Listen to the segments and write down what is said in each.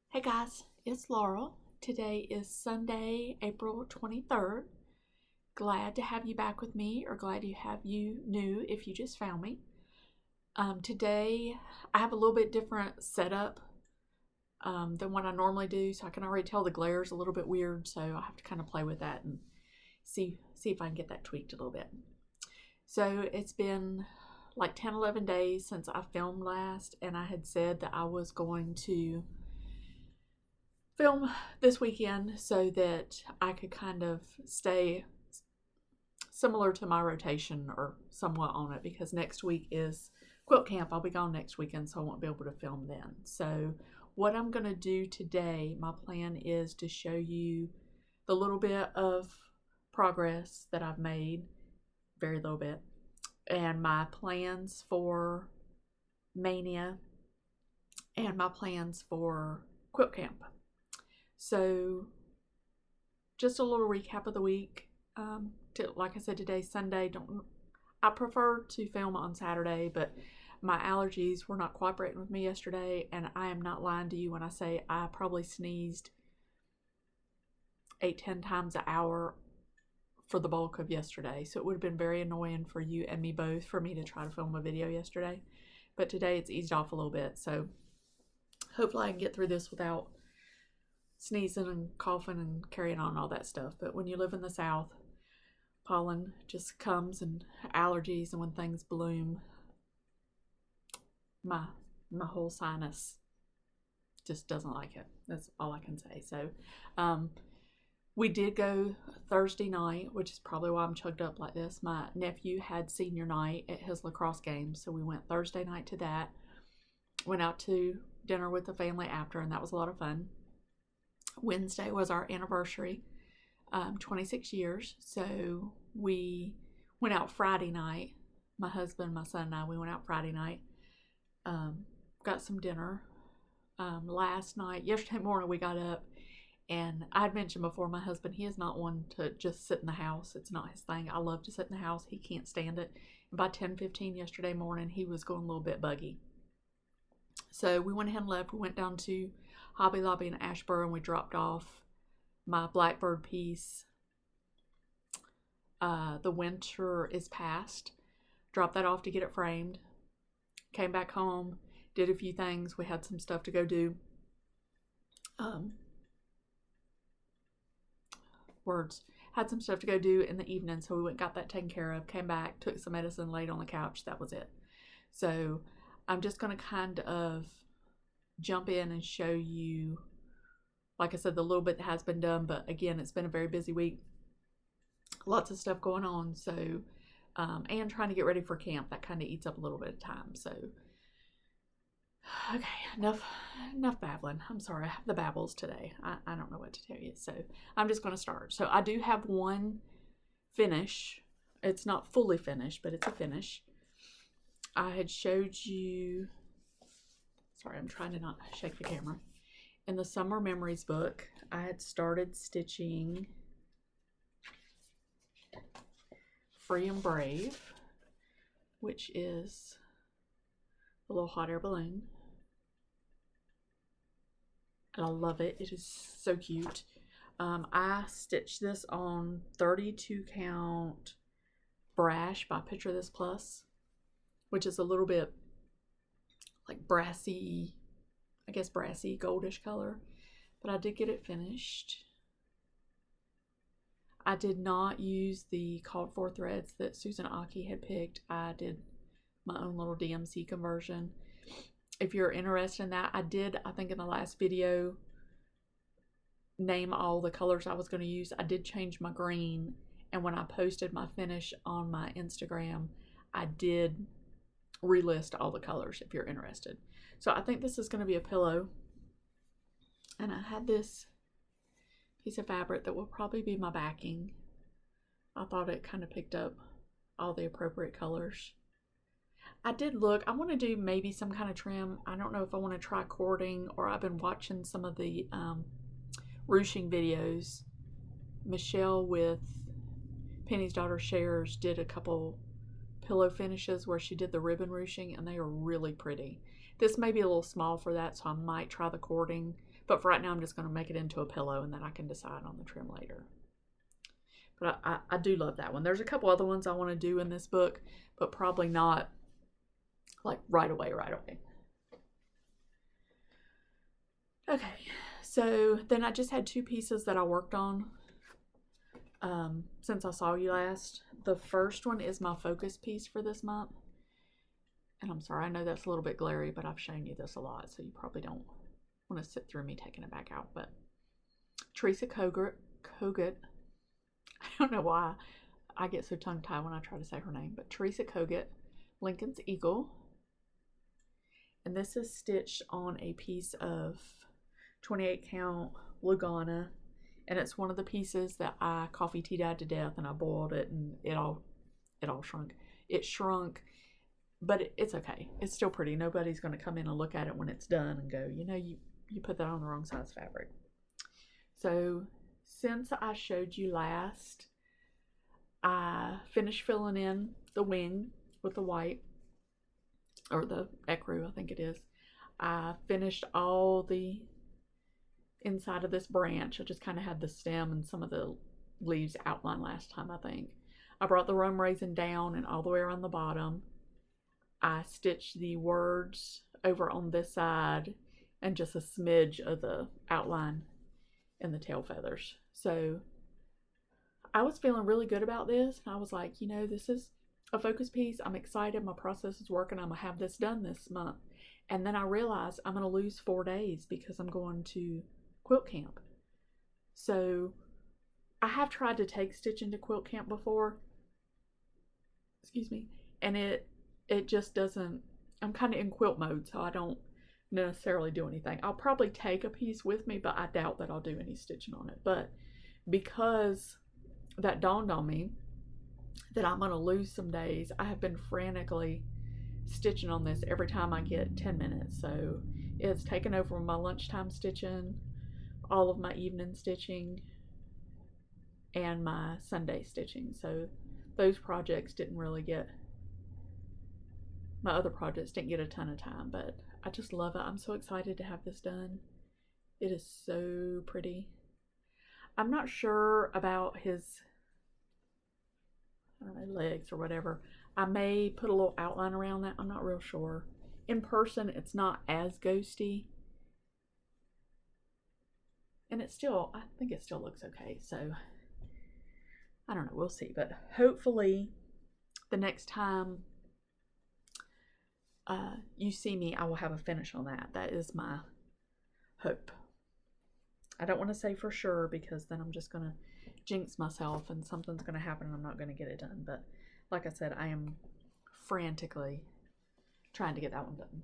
Hey guys, it's Laurel. Today is Sunday, April 23rd. Glad to have you back with me, or glad to have you new if you just found me. Today I have a little bit different setup than what I normally do, so I can already tell the glare's a little bit weird, so I have to kind of play with that and see if I can get that tweaked a little bit. So it's been like 10-11 days since I filmed last, and I had said that I was going to film this weekend so that I could kind of stay similar to my rotation or somewhat on it, because next week is quilt camp. I'll be gone next weekend, so I won't be able to film then. So what I'm going to do today, my plan is to show you the little bit of progress that I've made, very little bit, and my plans for Maynia and my plans for quilt camp. So just a little recap of the week. Like I said, today's Sunday. I prefer to film on Saturday, but my allergies were not cooperating with me yesterday, and I am not lying to you when I say I probably sneezed 8-10 times an hour for the bulk of yesterday. So it would have been very annoying for you and me both for me to try to film a video yesterday. But today it's eased off a little bit, so hopefully I can get through this without sneezing and coughing and carrying on all that stuff. But when you live in the South, pollen just comes, and allergies, and when things bloom, my whole sinus just doesn't like it. That's all I can say. So we did go Thursday night, which is probably why I'm chugged up like this. My nephew had senior night at his lacrosse game, so we went Thursday night to that. Went out to dinner with the family after, and that was a lot of fun. Wednesday was our anniversary, 26 years. So we went out Friday night. My husband, my son, and I, we went out Friday night. Got some dinner. Yesterday morning, we got up, and I'd mentioned before, my husband, he is not one to just sit in the house. It's not his thing. I love to sit in the house. He can't stand it. And by 10:15 yesterday morning, he was going a little bit buggy. So we went ahead and left. We went down to Hobby Lobby in Asheboro, and we dropped off my Blackbird piece. The winter is past. Dropped that off to get it framed. Came back home, did a few things. We had some stuff to go do. Had some stuff to go do in the evening, so we went and got that taken care of. Came back, took some medicine, laid on the couch. That was it. So I'm just going to kind of jump in and show you, like I said, the little bit that has been done. But again, it's been a very busy week. Lots of stuff going on. So, and trying to get ready for camp. That kind of eats up a little bit of time. So, okay, enough babbling. I'm sorry, I have the babbles today. I don't know what to tell you. So I'm just going to start. So I do have one finish. It's not fully finished, but it's a finish. I had showed you, sorry, I'm trying to not shake the camera. In the Summer Memories book, I had started stitching Free and Brave, which is a little hot air balloon. And I love it. It is so cute. I stitched this on 32 count Brash by Picture This Plus, which is a little bit like brassy, I guess brassy goldish color, but I did get it finished. I did not use the called for threads that Susan Aki had picked. I did my own little DMC conversion. If you're interested in that, I think in the last video, name all the colors I was going to use. I did change my green, and when I posted my finish on my Instagram, I did relist all the colors if you're interested. So I think this is going to be a pillow, and I had this piece of fabric that will probably be my backing. I thought it kind of picked up all the appropriate colors. I did look, I want to do maybe some kind of trim. I don't know if I want to try cording, or I've been watching some of the ruching videos. Michelle with Penny's Daughter Shares did a couple pillow finishes where she did the ribbon ruching, and they are really pretty. This may be a little small for that, so I might try the cording, But for right now, I'm just going to make it into a pillow, and then I can decide on the trim later. But I do love that one. There's a couple other ones I want to do in this book, but probably not like right away. Okay, so then I just had 2 pieces that I worked on since I saw you last. The first one is my focus piece for this month. And I'm sorry, I know that's a little bit glary, but I've shown you this a lot, so you probably don't want to sit through me taking it back out. But Teresa Kogut, I don't know why I get so tongue-tied when I try to say her name, but Teresa Kogut, Lincoln's Eagle. And this is stitched on a piece of 28 count Lugana, and it's one of the pieces that I coffee tea dyed to death, and I boiled it, and it all shrunk. It shrunk, but it's okay. It's still pretty. Nobody's going to come in and look at it when it's done and go, you know, you put that on the wrong size fabric. So since I showed you last, I finished filling in the wing with the white, or the ecru, I think it is. I finished all the inside of this branch. I just kind of had the stem and some of the leaves outlined last time, I think. I brought the rum raisin down and all the way around the bottom. I stitched the words over on this side and just a smidge of the outline and the tail feathers. So I was feeling really good about this. I was like, you know, this is a focus piece. I'm excited. My process is working. I'm going to have this done this month. And then I realized I'm going to lose 4 days because I'm going to quilt camp. So I have tried to take stitching to quilt camp before. Excuse me. And it just doesn't, I'm kind of in quilt mode, so I don't necessarily do anything. I'll probably take a piece with me, but I doubt that I'll do any stitching on it. But because that dawned on me that I'm going to lose some days, I have been frantically stitching on this every time I get 10 minutes. So it's taken over my lunchtime stitching, all of my evening stitching, and my Sunday stitching. So those projects didn't really get, my other projects didn't get a ton of time, but I just love it. I'm so excited to have this done. It is so pretty. I'm not sure about his, I don't know, legs or whatever. I may put a little outline around that. I'm not real sure. In person, it's not as ghosty. And it's still, I think it still looks okay. So, I don't know. We'll see. But hopefully, the next time you see me, I will have a finish on that. That is my hope. I don't want to say for sure because then I'm just going to jinx myself and something's going to happen and I'm not going to get it done. But like I said, I am frantically trying to get that one done.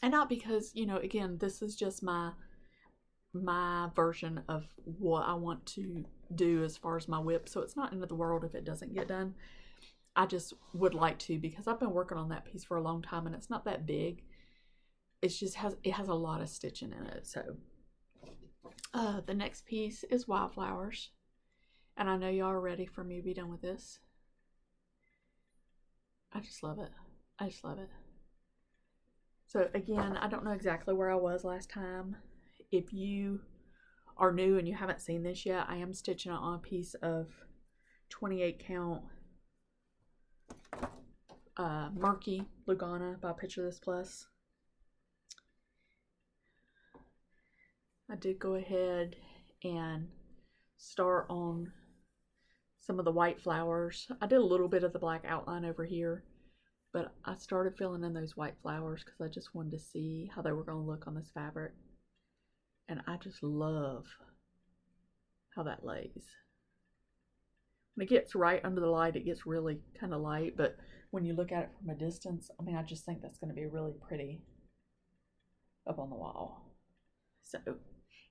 And not because, you know, again, this is just my version of what I want to do as far as my whip. So it's not end of the world if it doesn't get done. I just would like to, because I've been working on that piece for a long time and it's not that big. It's just it has a lot of stitching in it. So the next piece is wildflowers. And I know y'all are ready for me to be done with this. I just love it. I just love it. So again, I don't know exactly where I was last time. If you are new and you haven't seen this yet, I am stitching it on a piece of 28 count Murky Lugana by Picture This Plus. I did go ahead and start on some of the white flowers. I did a little bit of the black outline over here, but I started filling in those white flowers because I just wanted to see how they were going to look on this fabric. And I just love how that lays. When it gets right under the light, it gets really kind of light, but when you look at it from a distance, I mean, I just think that's going to be really pretty up on the wall. So,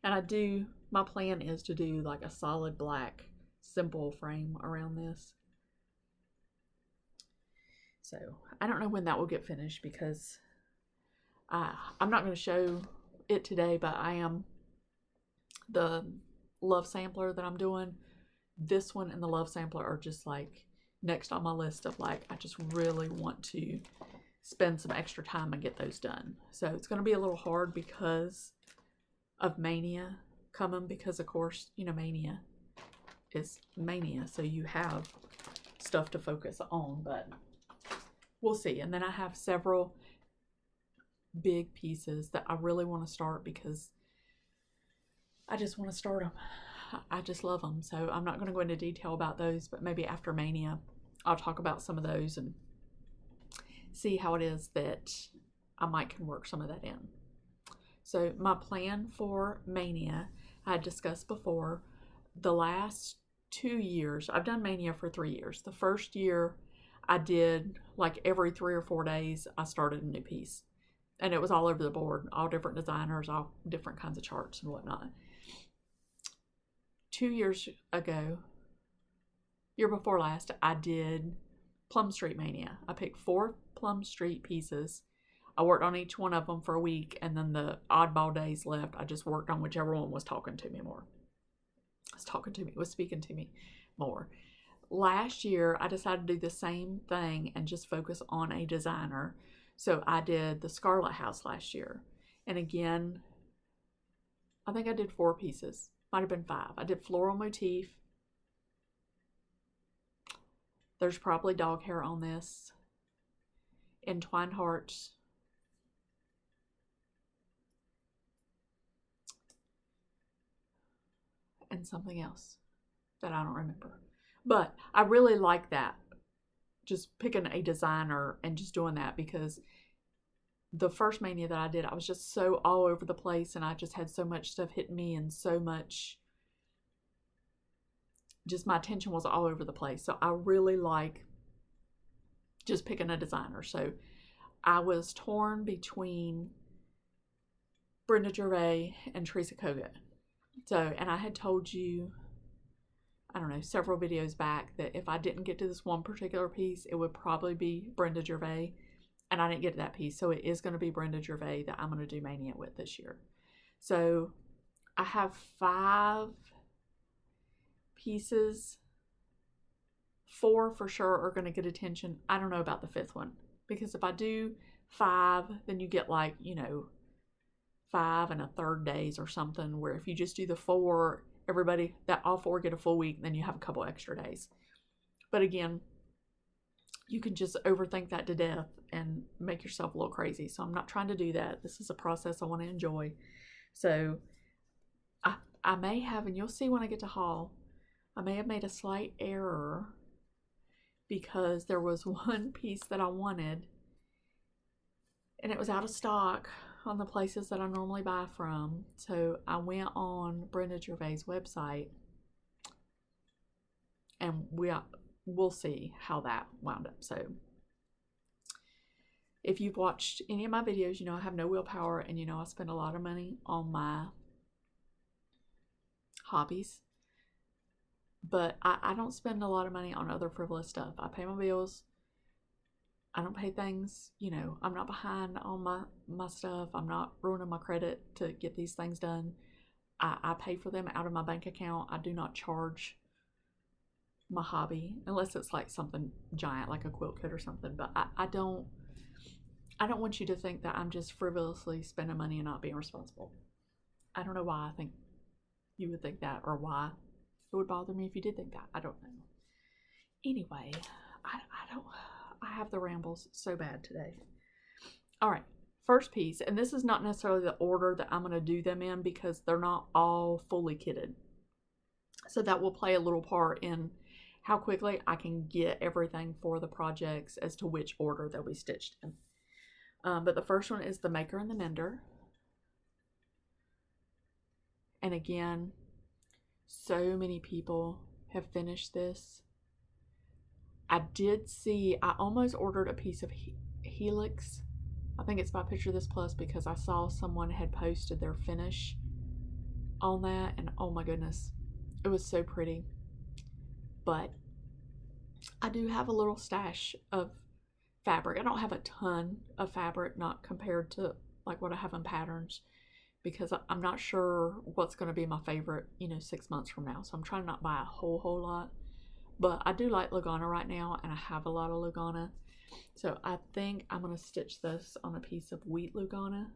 and my plan is to do like a solid black simple frame around this. So, I don't know when that will get finished because I'm not going to show it today, but I am, the love sampler that I'm doing, this one and the love sampler are just like next on my list of like, I just really want to spend some extra time and get those done. So it's going to be a little hard because of Maynia coming because, of course, you know, Maynia is Maynia, so you have stuff to focus on, but we'll see. And then I have several big pieces that I really want to start because I just want to start them. I just love them. So I'm not going to go into detail about those, but maybe after Maynia, I'll talk about some of those and see how it is that I might can work some of that in. So my plan for Maynia, I had discussed before, the last 2 years, I've done Maynia for 3 years. The first year I did like every 3 or 4 days, I started a new piece. And it was all over the board, all different designers, all different kinds of charts and whatnot. 2 years ago, year before last, I did Plum Street Maynia. I picked 4 Plum Street pieces. I worked on each one of them for a week, and then the oddball days left, I just worked on whichever one was talking to me more. Was speaking to me more. Last year, I decided to do the same thing and just focus on a designer. So I did the Scarlet House last year. And again, I think I did 4 pieces. Might have been 5. I did floral motif. There's probably dog hair on this. Entwined hearts. And something else that I don't remember. But I really like that. Just picking a designer and just doing that, because the first Maynia that I did, I was just so all over the place and I just had so much stuff hitting me and so much, just my attention was all over the place. So I really like just picking a designer. So I was torn between Brenda Gervais and Teresa Kogut. So, and I had told you, I don't know, several videos back that if I didn't get to this one particular piece, it would probably be Brenda Gervais. And I didn't get to that piece. So it is going to be Brenda Gervais that I'm going to do Maynia with this year. So I have 5 pieces. 4 for sure are going to get attention. I don't know about the 5th one. Because if I do 5, then you get like, you know, 5 and a third days or something, where if you just do the 4, everybody, that all 4 get a full week, then you have a couple extra days. But again, you can just overthink that to death and make yourself a little crazy. So I'm not trying to do that. This is a process I want to enjoy. So I may have, and you'll see when I get to haul, I may have made a slight error because there was one piece that I wanted and it was out of stock on the places that I normally buy from. So I went on Brenda Gervais' website and we'll see how that wound up. So if you've watched any of my videos, you know I have no willpower and you know I spend a lot of money on my hobbies. But I don't spend a lot of money on other frivolous stuff. I pay my bills. I don't pay things, you know, I'm not behind on my stuff. I'm not ruining my credit to get these things done. I pay for them out of my bank account. I do not charge my hobby unless it's like something giant like a quilt kit or something. But I don't want you to think that I'm just frivolously spending money and not being responsible. I don't know why I think you would think that, or why it would bother me if you did think that. I don't know. Anyway, I have the rambles so bad today. All right, first piece, and this is not necessarily the order that I'm going to do them in because they're not all fully kitted. So that will play a little part in how quickly I can get everything for the projects as to which order they'll be stitched in. But the first one is the Maker and the Mender. And again, so many people have finished this. I did see, I almost ordered a piece of Helix. I think it's by Picture This Plus because I saw someone had posted their finish on that. And oh my goodness, it was so pretty. But I do have a little stash of fabric. I don't have a ton of fabric, not compared to like what I have in patterns, because I'm not sure what's going to be my favorite, you know, 6 months from now. So I'm trying to not buy a whole lot. But I do like Lugana right now, and I have a lot of Lugana. So I think I'm going to stitch this on a piece of wheat Lugana.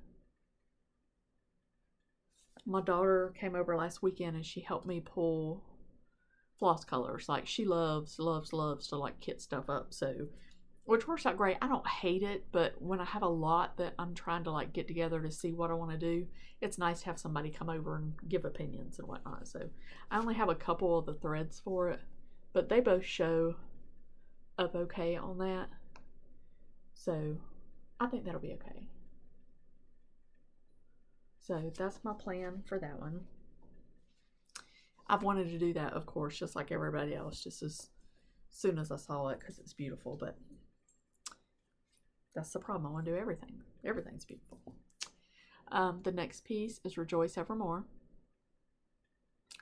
My daughter came over last weekend and she helped me pull floss colors. Like, she loves to like kit stuff up, so, which works out great. I don't hate it, but when I have a lot that I'm trying to like get together to see what I want to do, it's nice to have somebody come over and give opinions and whatnot. So I only have a couple of the threads for it, but they both show up okay on that, so I think that'll be okay. So that's my plan for that one. I've wanted to do that, of course, just like everybody else, just as soon as I saw it, because it's beautiful, but that's the problem. I want to do everything. Everything's beautiful. The next piece is Rejoice Evermore.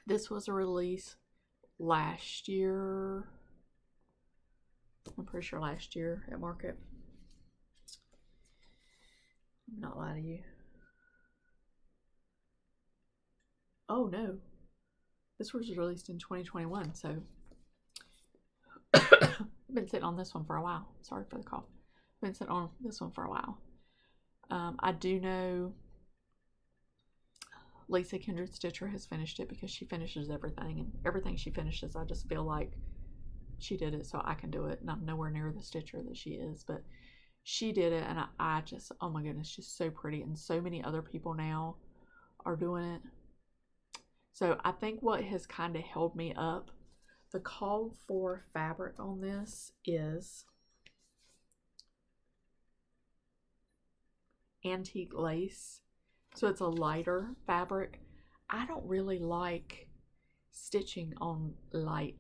This was a release last year. I'm pretty sure last year at market. I'm not lying to you. Oh no, this was released in 2021, so I've been sitting on this one for a while. Sorry for the cough. I've been sitting on this one for a while. I do know Lisa Kindred Stitcher has finished it, because she finishes everything, and everything she finishes, I just feel like she did it so I can do it, and I'm nowhere near the stitcher that she is, but she did it, and I just, oh my goodness, just so pretty, and so many other people now are doing it. So I think what has kind of held me up, the called for fabric on this is antique lace. So it's a lighter fabric. I don't really like stitching on light,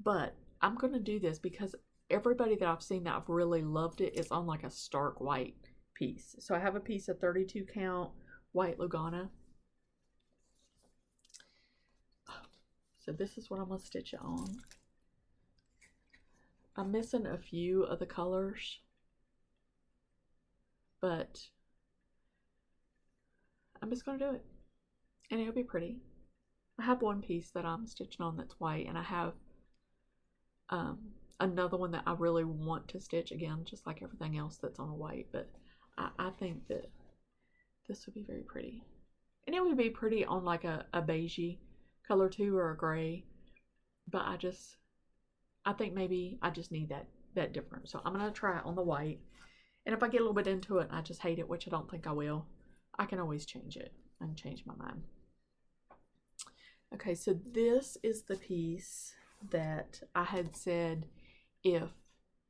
but I'm going to do this because everybody that I've seen that I've really loved it is on like a stark white piece. So I have a piece of 32 count white Lugana. So this is what I'm going to stitch it on. I'm missing a few of the colors, but I'm just going to do it, and it'll be pretty. I have one piece that I'm stitching on that's white, and I have another one that I really want to stitch, again, just like everything else that's on a white, but I think that this would be very pretty. And it would be pretty on like a beigey color too, or a gray, but I think maybe I just need that different. So I'm going to try it on the white, and if I get a little bit into it and I just hate it, which I don't think I will, I can always change it. I can change my mind. Okay, so this is the piece that I had said if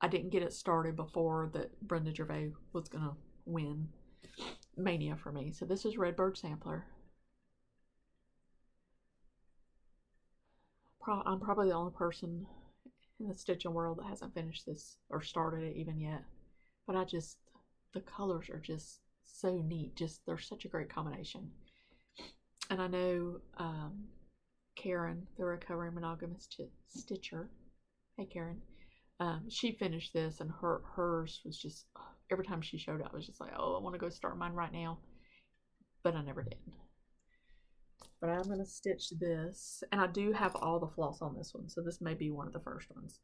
I didn't get it started before that Brenda Gervais was going to win Maynia for me. So this is Redbird Sampler. I'm probably the only person in the stitching world that hasn't finished this or started it even yet. But the colors are just so neat. They're such a great combination. And I know Karen, the recovering monogamous stitcher. Hey Karen. She finished this, and hers was just, every time she showed up, I was just like, oh, I want to go start mine right now. But I never did. But I'm going to stitch this, and I do have all the floss on this one, so this may be one of the first ones.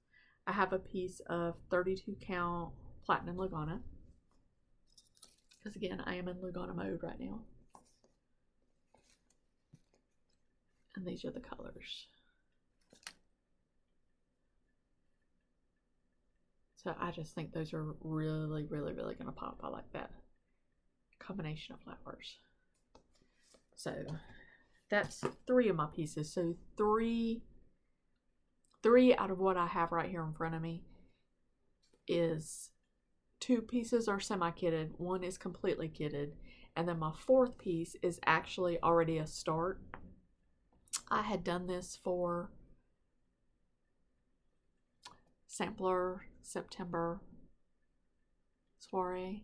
I have a piece of 32 count Platinum Lugana, because again, I am in Lugana mode right now. And these are the colors. So I just think those are really, really, really going to pop. I like that combination of flowers. So that's 3 of my pieces. So three out of what I have right here in front of me is 2 pieces are semi-kitted, 1 is completely kitted, and then my 4th piece is actually already a start. I had done this for Sampler September Soiree.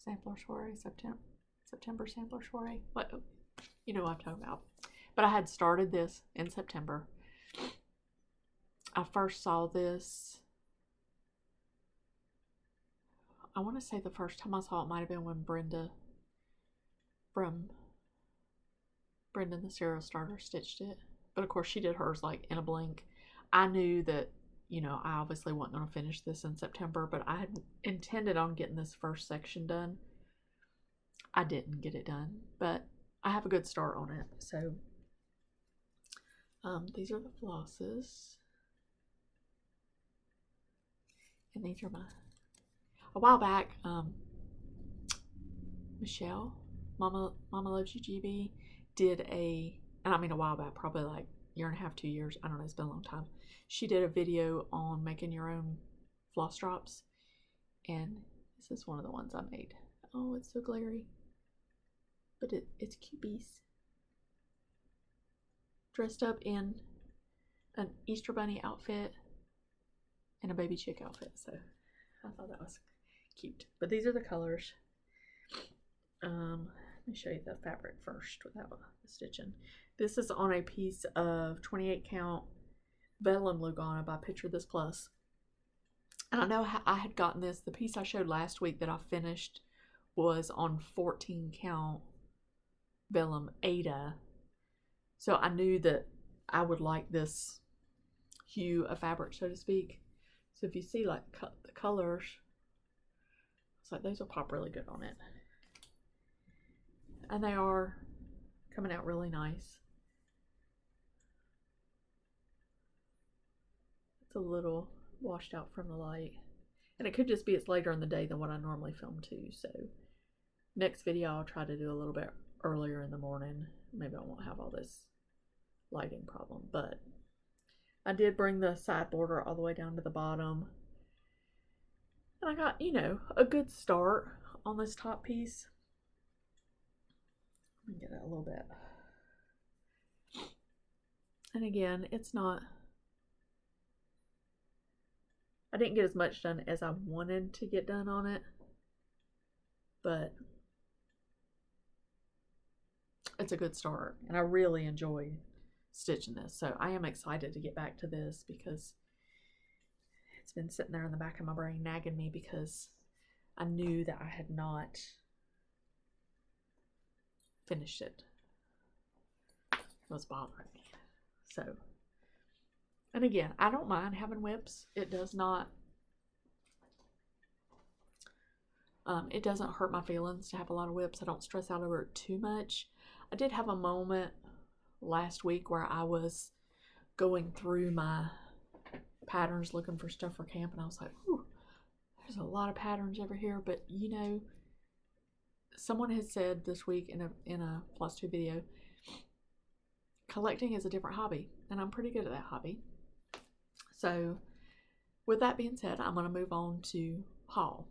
Sampler Soiree, September Sampler Soiree. What, you know what I'm talking about. But I had started this in September. I first saw this, I want to say the first time I saw it might have been when Brenda from Brenda the Serial Starter stitched it. But of course she did hers like in a blink. I knew that, you know, I obviously wasn't going to finish this in September, but I had intended on getting this first section done I didn't get it done, but I have a good start on it. So these are the flosses, and these are a while back, Michelle, Mama Loves You GB, did and I mean a while back, probably like a year and a half, 2 years, I don't know, it's been a long time. She did a video on making your own floss drops, and this is one of the ones I made. Oh, it's so glary, but it's cuties. Dressed up in an Easter Bunny outfit and a baby chick outfit, so I thought that was cute. But these are the colors. Let me show you the fabric first without the stitching. This is on a piece of 28 count vellum Lugana by Picture This Plus. And I know I had gotten this, the piece I showed last week that I finished was on 14 count vellum Ada. So I knew that I would like this hue of fabric, so to speak. So if you see like the colors, it's like those will pop really good on it. And they are coming out really nice. It's a little washed out from the light. And it could just be it's later in the day than what I normally film too. So next video I'll try to do a little bit earlier in the morning. Maybe I won't have all this lighting problem. But I did bring the side border all the way down to the bottom. And I got, you know, a good start on this top piece. Let me get it a little bit. And again, it's not, I didn't get as much done as I wanted to get done on it, but it's a good start, and I really enjoy stitching this. So I am excited to get back to this because it's been sitting there in the back of my brain nagging me because I knew that I had not finished it. It was bothering me. So, and again, I don't mind having whips. It does not, it doesn't hurt my feelings to have a lot of whips. I don't stress out over it too much. I did have a moment last week where I was going through my patterns looking for stuff for camp, and I was like, ooh, there's a lot of patterns over here. But you know, someone had said this week in a FLOSSTUBE video, collecting is a different hobby, and I'm pretty good at that hobby. So with that being said, I'm going to move on to haul.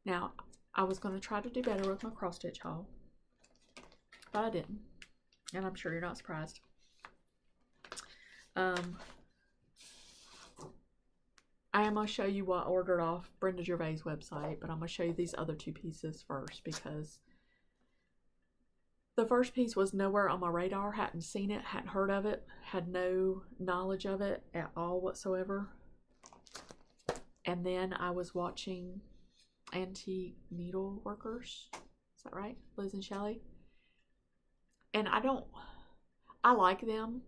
Now, I was going to try to do better with my cross stitch haul, but I didn't, and I'm sure you're not surprised. I am going to show you what I ordered off Brenda Gervais' website, but I'm going to show you these other two pieces first because the first piece was nowhere on my radar, hadn't seen it, hadn't heard of it, had no knowledge of it at all whatsoever. And then I was watching Antique Needle Workers, is that right? Liz and Shelley. And I like them.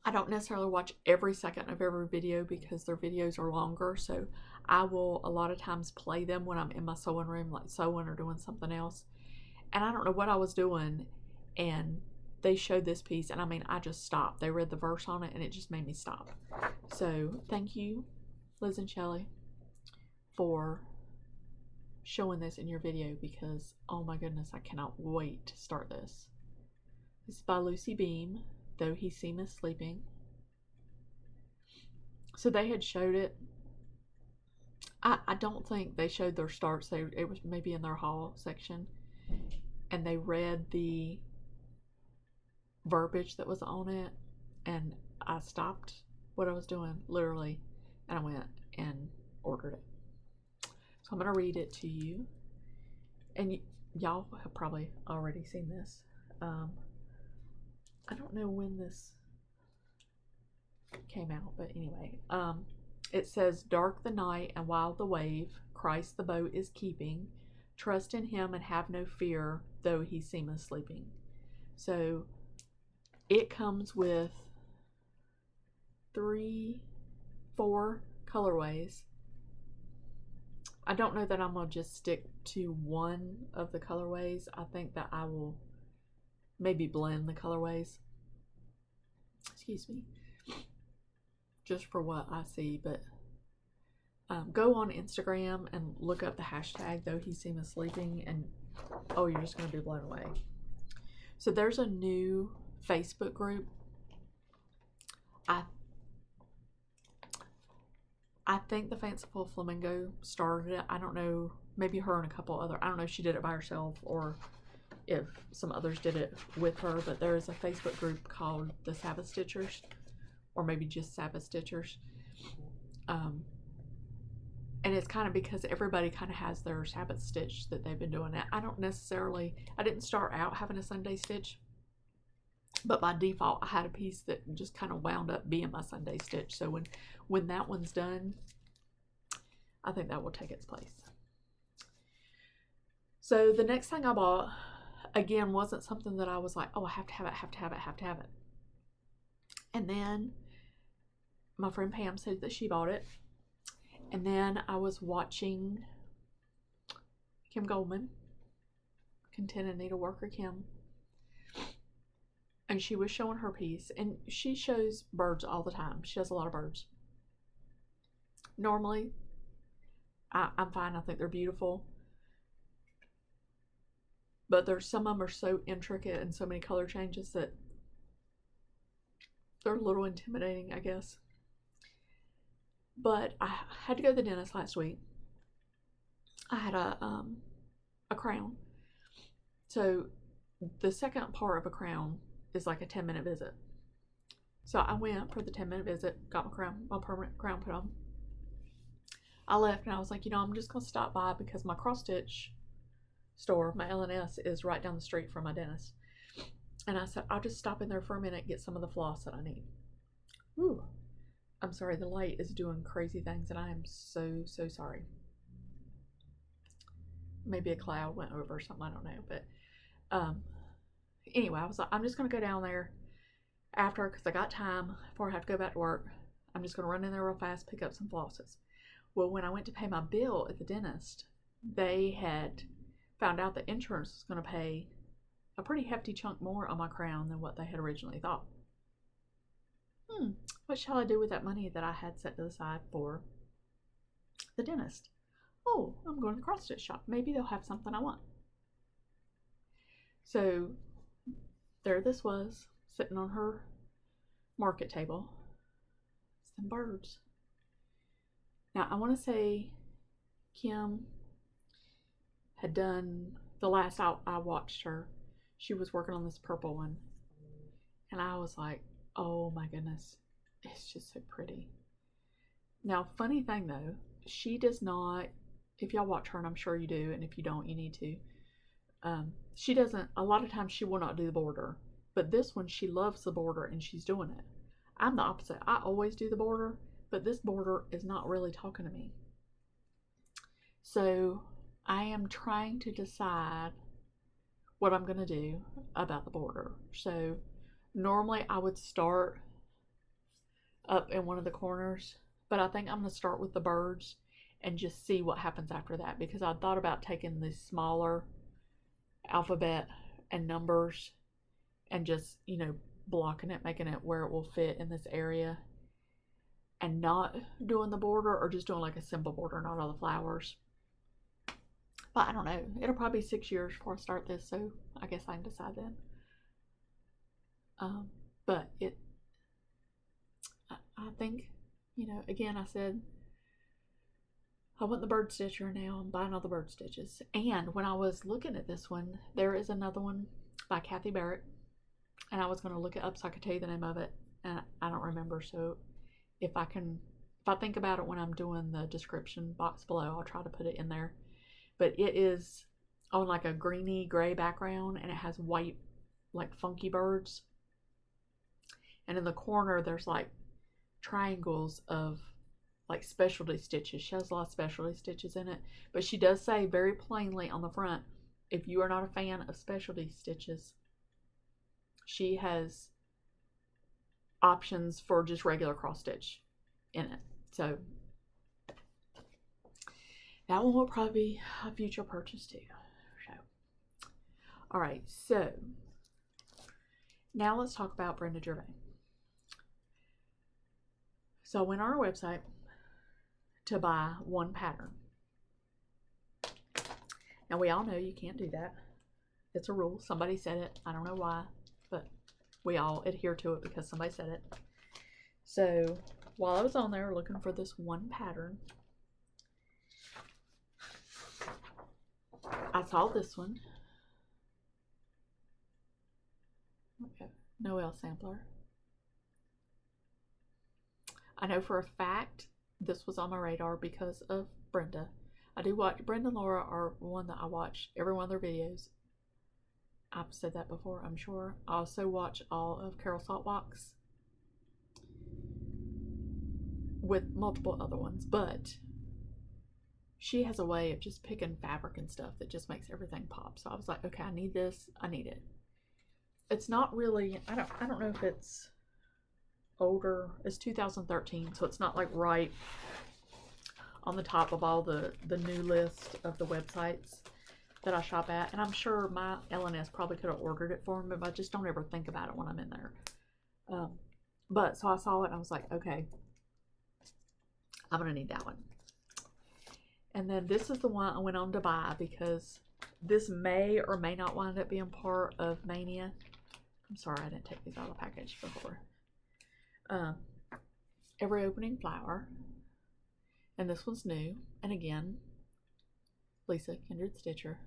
I don't necessarily watch every second of every video because their videos are longer, so I will a lot of times play them when I'm in my sewing room, like sewing or doing something else. And I don't know what I was doing, and they showed this piece, and I mean, I just stopped. They read the verse on it, and it just made me stop. So thank you, Liz and Shelley, for showing this in your video because, oh my goodness, I cannot wait to start this. This is by Lucy Beam, Though He Seemeth Sleeping. So they had showed it. I don't think they showed their starts. It was maybe in their haul section. And they read the verbiage that was on it. And I stopped what I was doing, literally. And I went and ordered it. So I'm going to read it to you. And y'all have probably already seen this. I don't know when this came out, but anyway. It says, dark the night and wild the wave, Christ the boat is keeping. Trust in him and have no fear, though he seemeth sleeping. So it comes with 3, 4 colorways I don't know that I'm going to just stick to one of the colorways. I think that I will maybe blend the colorways. Excuse me. Just for what I see, but go on Instagram and look up the hashtag Though He Seemeth Sleeping, and oh, you're just going to be blown away. So there's a new Facebook group. I think the Fanciful Flamingo started it. I don't know, maybe her and a couple other, I don't know if she did it by herself or if some others did it with her, but there is a Facebook group called the Sabbath Stitchers, or maybe just Sabbath Stitchers. And it's kind of because everybody kind of has their Sabbath stitch that they've been doing. I didn't start out having a Sunday stitch, but by default I had a piece that just kind of wound up being my Sunday stitch. So when that one's done, I think that will take its place. So the next thing I bought, again, wasn't something that I was like, oh, I have to have it. And then my friend Pam said that she bought it. And then I was watching Kim Goldman, Content and Needleworker Kim, and she was showing her piece, and she shows birds all the time. She does a lot of birds. Normally, I'm fine. I think they're beautiful. But there's some of them are so intricate and so many color changes that they're a little intimidating, I guess. But I had to go to the dentist last week. I had a crown. So the second part of a crown is like a 10-minute visit. So I went for the 10-minute visit, got my permanent crown put on. I left and I was like, I'm just going to stop by because my cross stitch store, my L&S, is right down the street from my dentist. And I said, I'll just stop in there for a minute, get some of the floss that I need. Ooh. I'm sorry, the light is doing crazy things and I am so sorry. Maybe a cloud went over or something, I don't know. But anyway, I was like, I'm just going to go down there after, because I got time before I have to go back to work. I'm just going to run in there real fast, pick up some flosses. Well, when I went to pay my bill at the dentist, they had found out that insurance was going to pay a pretty hefty chunk more on my crown than what they had originally thought. What shall I do with that money that I had set to the side for the dentist? Oh, I'm going to the cross stitch shop. Maybe they'll have something I want. So there this was, sitting on her market table. Some birds. Now I want to say Kim had done, the last I watched her, she was working on this purple one. And I was like, oh my goodness, it's just so pretty. Now, funny thing though, she does not, if y'all watch her, and I'm sure you do, and if you don't, you need to, she doesn't, a lot of times she will not do the border, but this one, she loves the border and she's doing it. I'm the opposite. I always do the border, but this border is not really talking to me. So I am trying to decide what I'm going to do about the border. So normally I would start up in one of the corners, but I think I'm going to start with the birds and just see what happens after that, because I thought about taking the smaller alphabet and numbers and just, blocking it, making it where it will fit in this area, and not doing the border, or just doing like a simple border, not all the flowers. But I don't know. It'll probably be 6 years before I start this, so I guess I can decide then. But I think, again, I said I want the bird stitcher. Now I'm buying all the bird stitches. And when I was looking at this one, there is another one by Kathy Barrick, and I was going to look it up so I could tell you the name of it, and I don't remember. So if I think about it when I'm doing the description box below, I'll try to put it in there. But it is on like a greeny gray background, and it has white, like funky birds. And in the corner, there's like triangles of like specialty stitches. She has a lot of specialty stitches in it. But she does say very plainly on the front, if you are not a fan of specialty stitches, she has options for just regular cross stitch in it. So That one will probably be a future purchase too. So, all right, so now let's talk about Brenda Gervais. So I went on her website to buy one pattern. Now we all know you can't do that. It's a rule. Somebody said it. I don't know why, but we all adhere to it because somebody said it. So while I was on there looking for this one pattern, I saw this one. Okay. Noel sampler. I know for a fact this was on my radar because of Brenda. I do watch, Brenda and Laura are one that I watch every one of their videos. I've said that before, I'm sure. I also watch all of Carol Saltbox with multiple other ones, but she has a way of just picking fabric and stuff that just makes everything pop. So I was like, okay, I need this. I need it. It's not really, I don't know if it's older. It's 2013, so it's not like right on the top of all the new list of the websites that I shop at. And I'm sure my LNS probably could have ordered it for me, but I just don't ever think about it when I'm in there. But so I saw it and I was like, okay, I'm gonna need that one. And then this is the one I went on to buy because this may or may not wind up being part of Maynia. I'm sorry I didn't take these out of the package before. Every Opening Flower. And this one's new. And again, Lisa Kindred Stitcher.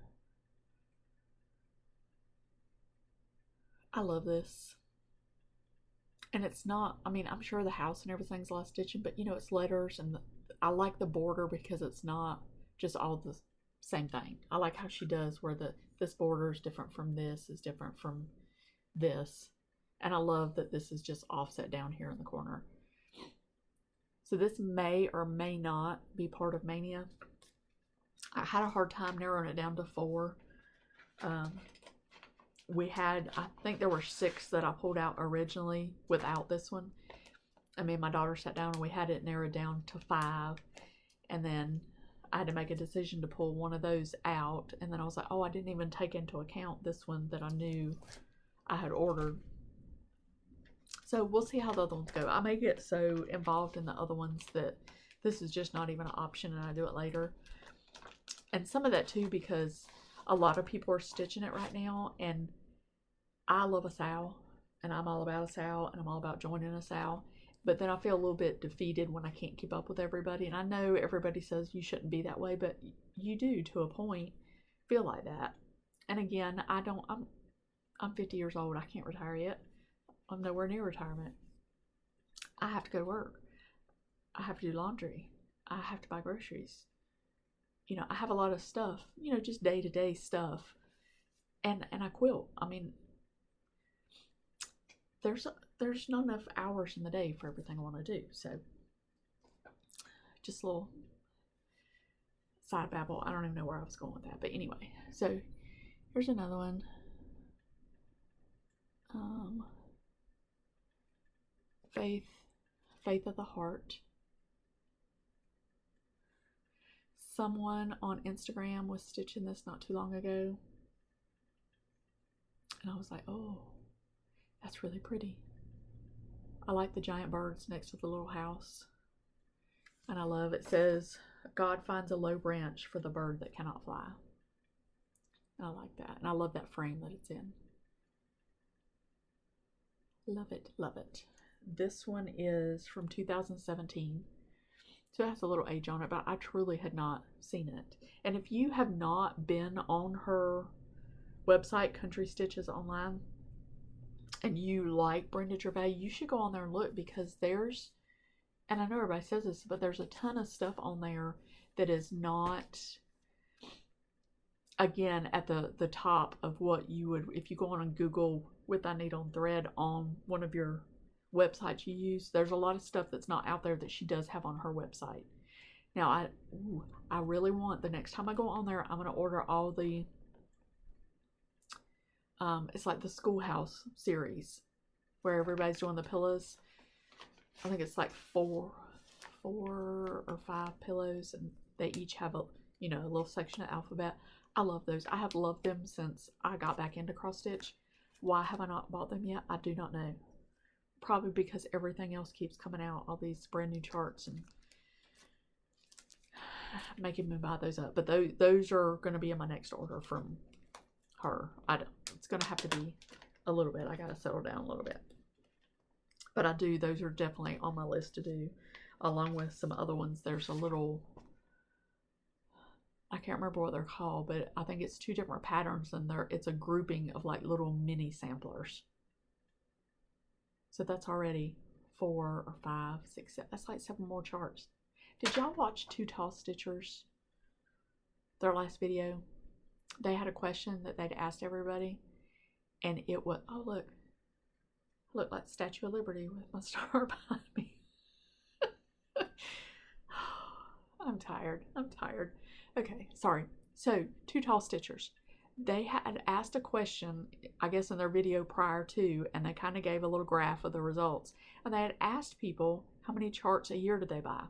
I love this. And it's not, I mean, I'm sure the house and everything's a lot of stitching, but you know, it's letters, and I like the border because it's not just all the same thing. I like how she does where this border is different from this, is different from this. And I love that this is just offset down here in the corner. So this may or may not be part of Maynia. I had a hard time narrowing it down to 4. We had, I think there were 6 that I pulled out originally without this one. And me and my daughter sat down and we had it narrowed down to 5. And then I had to make a decision to pull one of those out. And then I was like, oh, I didn't even take into account this one that I knew I had ordered. So we'll see how the other ones go. I may get so involved in the other ones that this is just not even an option and I do it later. And some of that too because a lot of people are stitching it right now, and I love a sow, and I'm all about a sow, and I'm all about joining a sow. But then I feel a little bit defeated when I can't keep up with everybody. And I know everybody says you shouldn't be that way, but you do to a point feel like that. And again, I'm 50 years old. I can't retire yet. I'm nowhere near retirement. I have to go to work. I have to do laundry. I have to buy groceries. You know, I have a lot of stuff, you know, just day-to-day stuff. And I quilt. I mean, there's not enough hours in the day for everything I want to do. So just a little side babble. I don't even know where I was going with that. But anyway, so here's another one. Faith of the Heart. Someone on Instagram was stitching this not too long ago. And I was like, oh, that's really pretty. I like the giant birds next to the little house. And I love, it says, God finds a low branch for the bird that cannot fly. And I like that. And I love that frame that it's in. Love it, love it. This one is from 2017. So it has a little age on it, but I truly had not seen it. And if you have not been on her website, Country Stitches Online, and you like Brenda Gervais, you should go on there and look, because there's, and I know everybody says this, but there's a ton of stuff on there that is not, again, at the top of what you would, if you go on and Google with I Need on Thread on one of your websites you use, there's a lot of stuff that's not out there that she does have on her website. Now I really want, the next time I go on there, I'm going to order all the it's like the Schoolhouse series where everybody's doing the pillows. I think it's like 4 or 5 pillows, and they each have you know, a little section of alphabet. I love those. I have loved them since I got back into cross stitch. Why have I not bought them yet? I do not know. Probably because everything else keeps coming out, all these brand new charts, and making me buy those up. But those are going to be in my next order from her. It's going to have to be a little bit. I got to settle down a little bit. But those are definitely on my list to do, along with some other ones. There's a little, I can't remember what they're called, but I think it's 2 different patterns, and it's a grouping of like little mini samplers. So that's already 4 or 5, 6, 7. That's like 7 more charts. Did y'all watch Two Tall Stitchers? Their last video? They had a question that they'd asked everybody, and it was, oh look, I look like Statue of Liberty with my star behind me. I'm tired. Okay, sorry. So, Two Tall Stitchers. They had asked a question, I guess in their video prior to, and they kind of gave a little graph of the results. And they had asked people how many charts a year did they buy.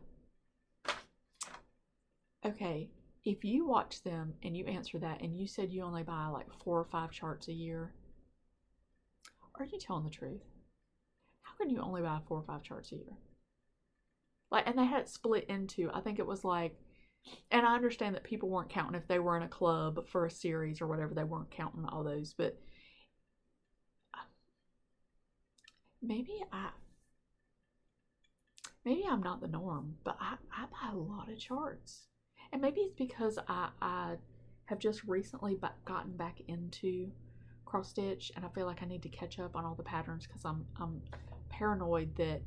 Okay, if you watch them and you answer that and you said you only buy like 4 or 5 charts a year, are you telling the truth? How can you only buy 4 or 5 charts a year? Like, and they had it split into, I think it was like, and I understand that people weren't counting if they were in a club for a series or whatever, they weren't counting all those, but maybe I'm not the norm, but I buy a lot of charts. And maybe it's because I have just recently gotten back into cross stitch, and I feel like I need to catch up on all the patterns because I'm paranoid that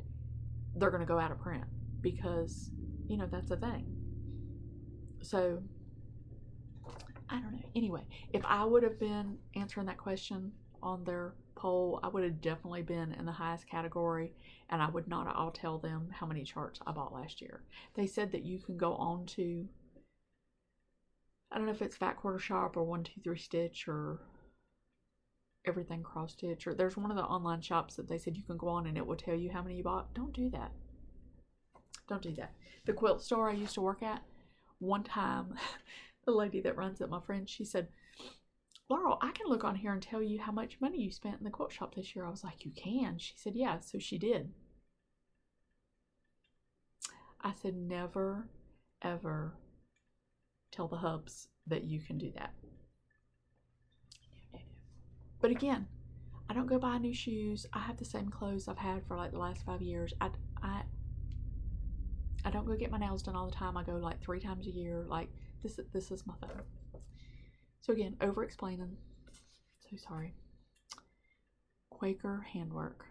they're going to go out of print, because, you know, that's a thing. So, I don't know. Anyway, if I would have been answering that question on their poll, I would have definitely been in the highest category, and I would not all tell them how many charts I bought last year. They said that you can go on to, I don't know if it's Fat Quarter Shop or 123 Stitch or Everything Cross Stitch, or there's one of the online shops that they said you can go on and it will tell you how many you bought. Don't do that. Don't do that. The quilt store I used to work at, one time, the lady that runs it, my friend, she said, Laurel, I can look on here and tell you how much money you spent in the quilt shop this year. I was like, you can? She said, yeah. So she did. I said, never, ever tell the hubs that you can do that. But again, I don't go buy new shoes. I have the same clothes I've had for like the last 5 years. I don't go get my nails done all the time. I go like 3 times a year. Like, this is my thing. So again, over explaining. So sorry. Quaker handwork.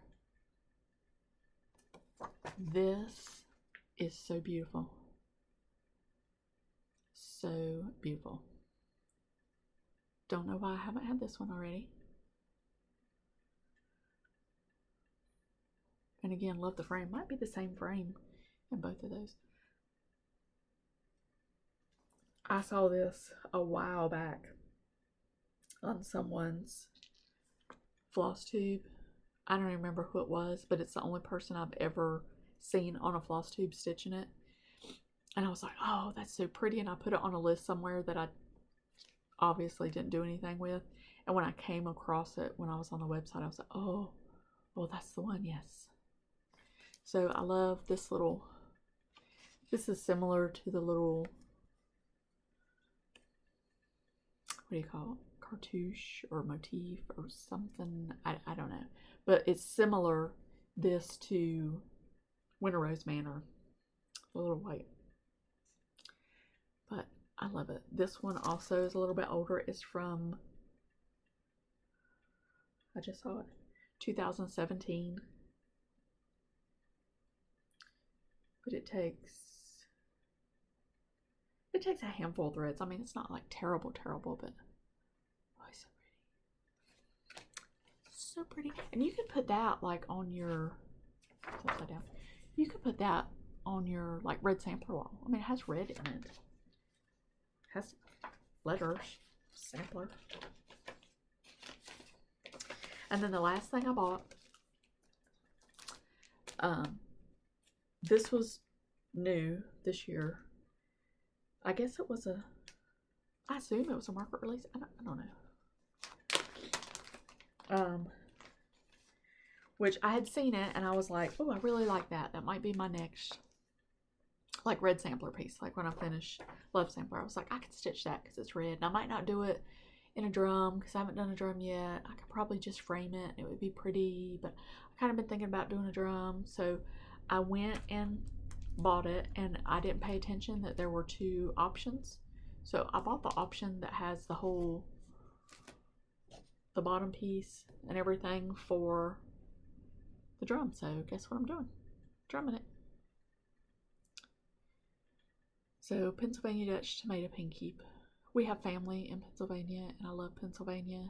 This is so beautiful. So beautiful. Don't know why I haven't had this one already. And again, love the frame. Might be the same frame in both of those. I saw this a while back on someone's FLOSSTUBE. I don't remember who it was, but it's the only person I've ever seen on a FLOSSTUBE stitching it. And I was like, oh, that's so pretty. And I put it on a list somewhere that I obviously didn't do anything with. And when I came across it, when I was on the website, I was like, oh, well, that's the one, yes. So I love this little, this is similar to the little, what do you call it? Cartouche or motif or something. I don't know. But it's similar, this, to Winter Rose Manor. A little white. But I love it. This one also is a little bit older. It's from, I just saw it, 2017. But it takes a handful of threads. I mean, it's not like terrible, but oh, it's so pretty. So pretty. And you can put that like on your, it's upside down. You could put that on your like red sampler wall. I mean, it has red in it. It has letters, sampler. And then the last thing I bought, this was new this year. I guess it was a I assume it was a market release. I don't know. Which I had seen it and I was like, oh, I really like that. That might be my next, like, red sampler piece. Like when I finish Love Sampler, I was like, I could stitch that because it's red. And I might not do it in a drum because I haven't done a drum yet. I could probably just frame it. It would be pretty, but I've kind of been thinking about doing a drum. So I went and bought it, and I didn't pay attention that there were 2 options. So I bought the option that has the whole, the bottom piece and everything for the drum. So guess what I'm doing? Drumming it. So Pennsylvania Dutch tomato pinkeep. We have family in Pennsylvania, and I love Pennsylvania.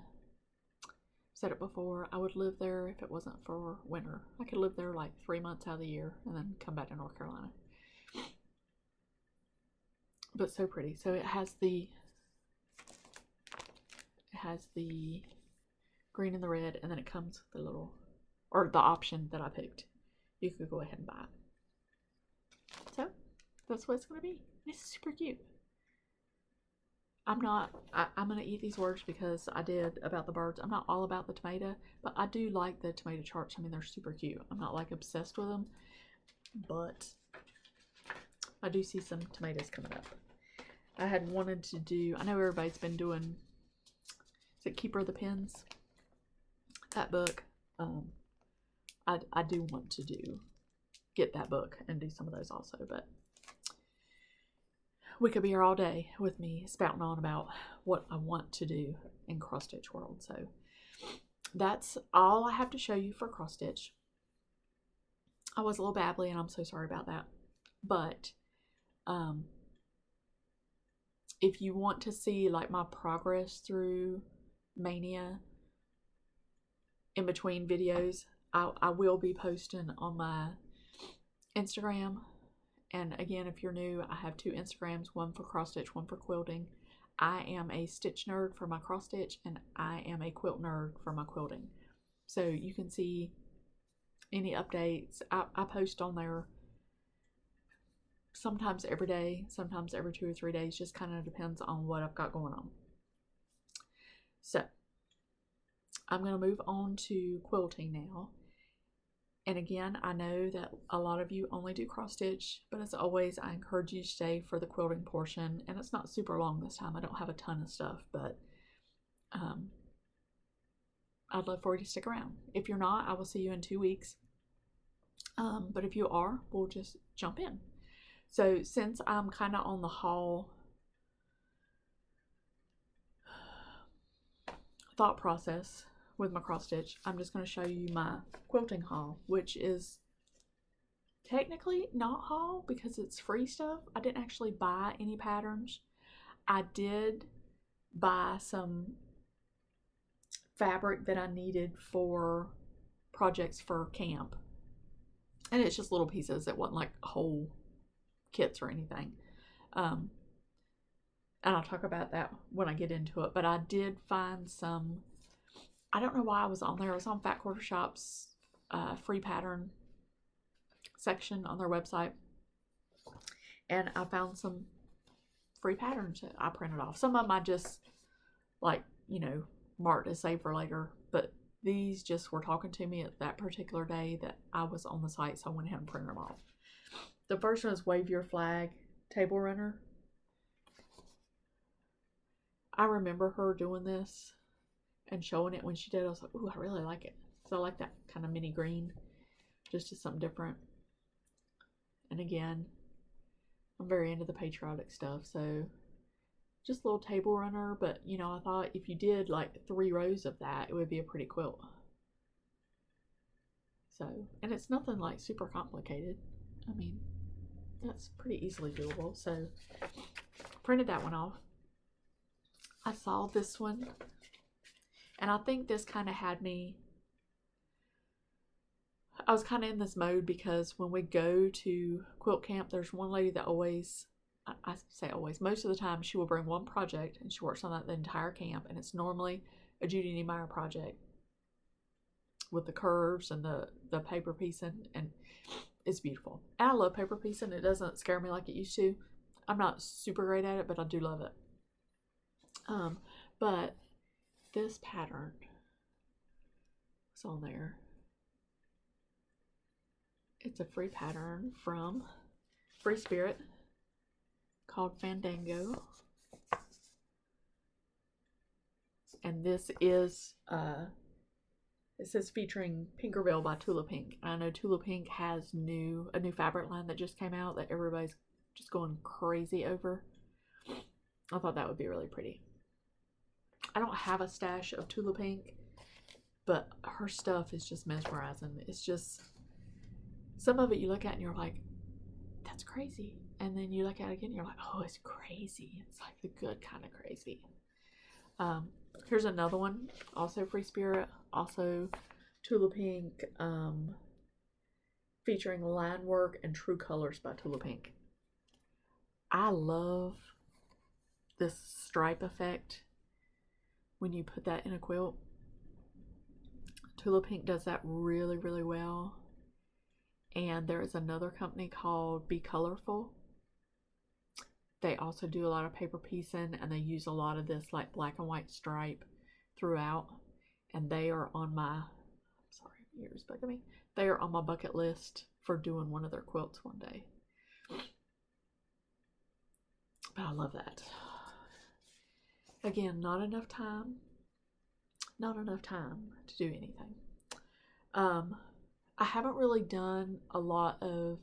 I've said it before, I would live there if it wasn't for winter. I could live there like 3 months out of the year and then come back to North Carolina. But so pretty. So it has the green and the red, and then it comes with the little, or the option that I picked. You could go ahead and buy it. So that's what it's going to be. It's super cute. I'm going to eat these words because I did about the birds. I'm not all about the tomato, but I do like the tomato charts. I mean, they're super cute. I'm not like obsessed with them, but I do see some tomatoes coming up. I had wanted to do, I know everybody's been doing, is it Keeper of the Pens? That book. I do want to get that book and do some of those also, but we could be here all day with me spouting on about what I want to do in cross stitch world. So that's all I have to show you for cross stitch. I was a little babbly and I'm so sorry about that. But if you want to see like my progress through Maynia in between videos, I will be posting on my Instagram. And again, if you're new, I have 2 Instagrams, one for cross stitch, one for quilting. I am a stitch nerd for my cross stitch, and I am a quilt nerd for my quilting. So you can see any updates. I post on there sometimes every day, sometimes every 2 or 3 days, just kind of depends on what I've got going on. So I'm going to move on to quilting now. And again, I know that a lot of you only do cross stitch, but as always, I encourage you to stay for the quilting portion. And it's not super long this time. I don't have a ton of stuff, but I'd love for you to stick around. If you're not, I will see you in 2 weeks. But if you are, we'll just jump in. So since I'm kind of on the haul thought process with my cross stitch, I'm just going to show you my quilting haul, which is technically not haul because it's free stuff. I didn't actually buy any patterns. I did buy some fabric that I needed for projects for camp, and it's just little pieces. It wasn't like whole kits or anything. And I'll talk about that when I get into it, but I did find some, I don't know why I was on there. I was on Fat Quarter Shop's free pattern section on their website, and I found some free patterns that I printed off. Some of them I just like, you know, marked as save for later, but these just were talking to me at that particular day that I was on the site, so I went ahead and printed them off. The first one is Wave Your Flag Table Runner. I remember her doing this and showing it when she did. I was like, ooh, I really like it. So I like that kind of mini green, just as something different. And again, I'm very into the patriotic stuff, so just a little table runner. But you know, I thought if you did like 3 rows of that, it would be a pretty quilt. So, and it's nothing like super complicated. I mean, that's pretty easily doable. So printed that one off. I saw this one, and I think this kind of had me, I was kind of in this mode because when we go to quilt camp, there's one lady that always, I say always, most of the time she will bring one project and she works on that the entire camp, and it's normally a Judy Niemeyer project with the curves and the paper piecing, and it's beautiful. And I love paper piecing. It doesn't scare me like it used to. I'm not super great at it, but I do love it. But this pattern is on there. It's a free pattern from Free Spirit called Fandango. And this is, it says featuring Pinker Veil by Tula Pink. And I know Tula Pink has a new fabric line that just came out that everybody's just going crazy over. I thought that would be really pretty. I don't have a stash of Tula Pink, but her stuff is just mesmerizing. It's just, some of it you look at and you're like, that's crazy. And then you look at it again and you're like, oh, it's crazy. It's like the good kind of crazy. Here's another one, also Free Spirit, also Tula Pink, featuring line work and true colors by Tula Pink. I love this stripe effect when you put that in a quilt. Tula Pink does that really, really well. And there is another company called Be Colorful. They also do a lot of paper piecing, and they use a lot of this like black and white stripe throughout. And they are on my, sorry, ears bugging me. They are on my bucket list for doing one of their quilts one day. But I love that. Again, not enough time to do anything. I haven't really done a lot of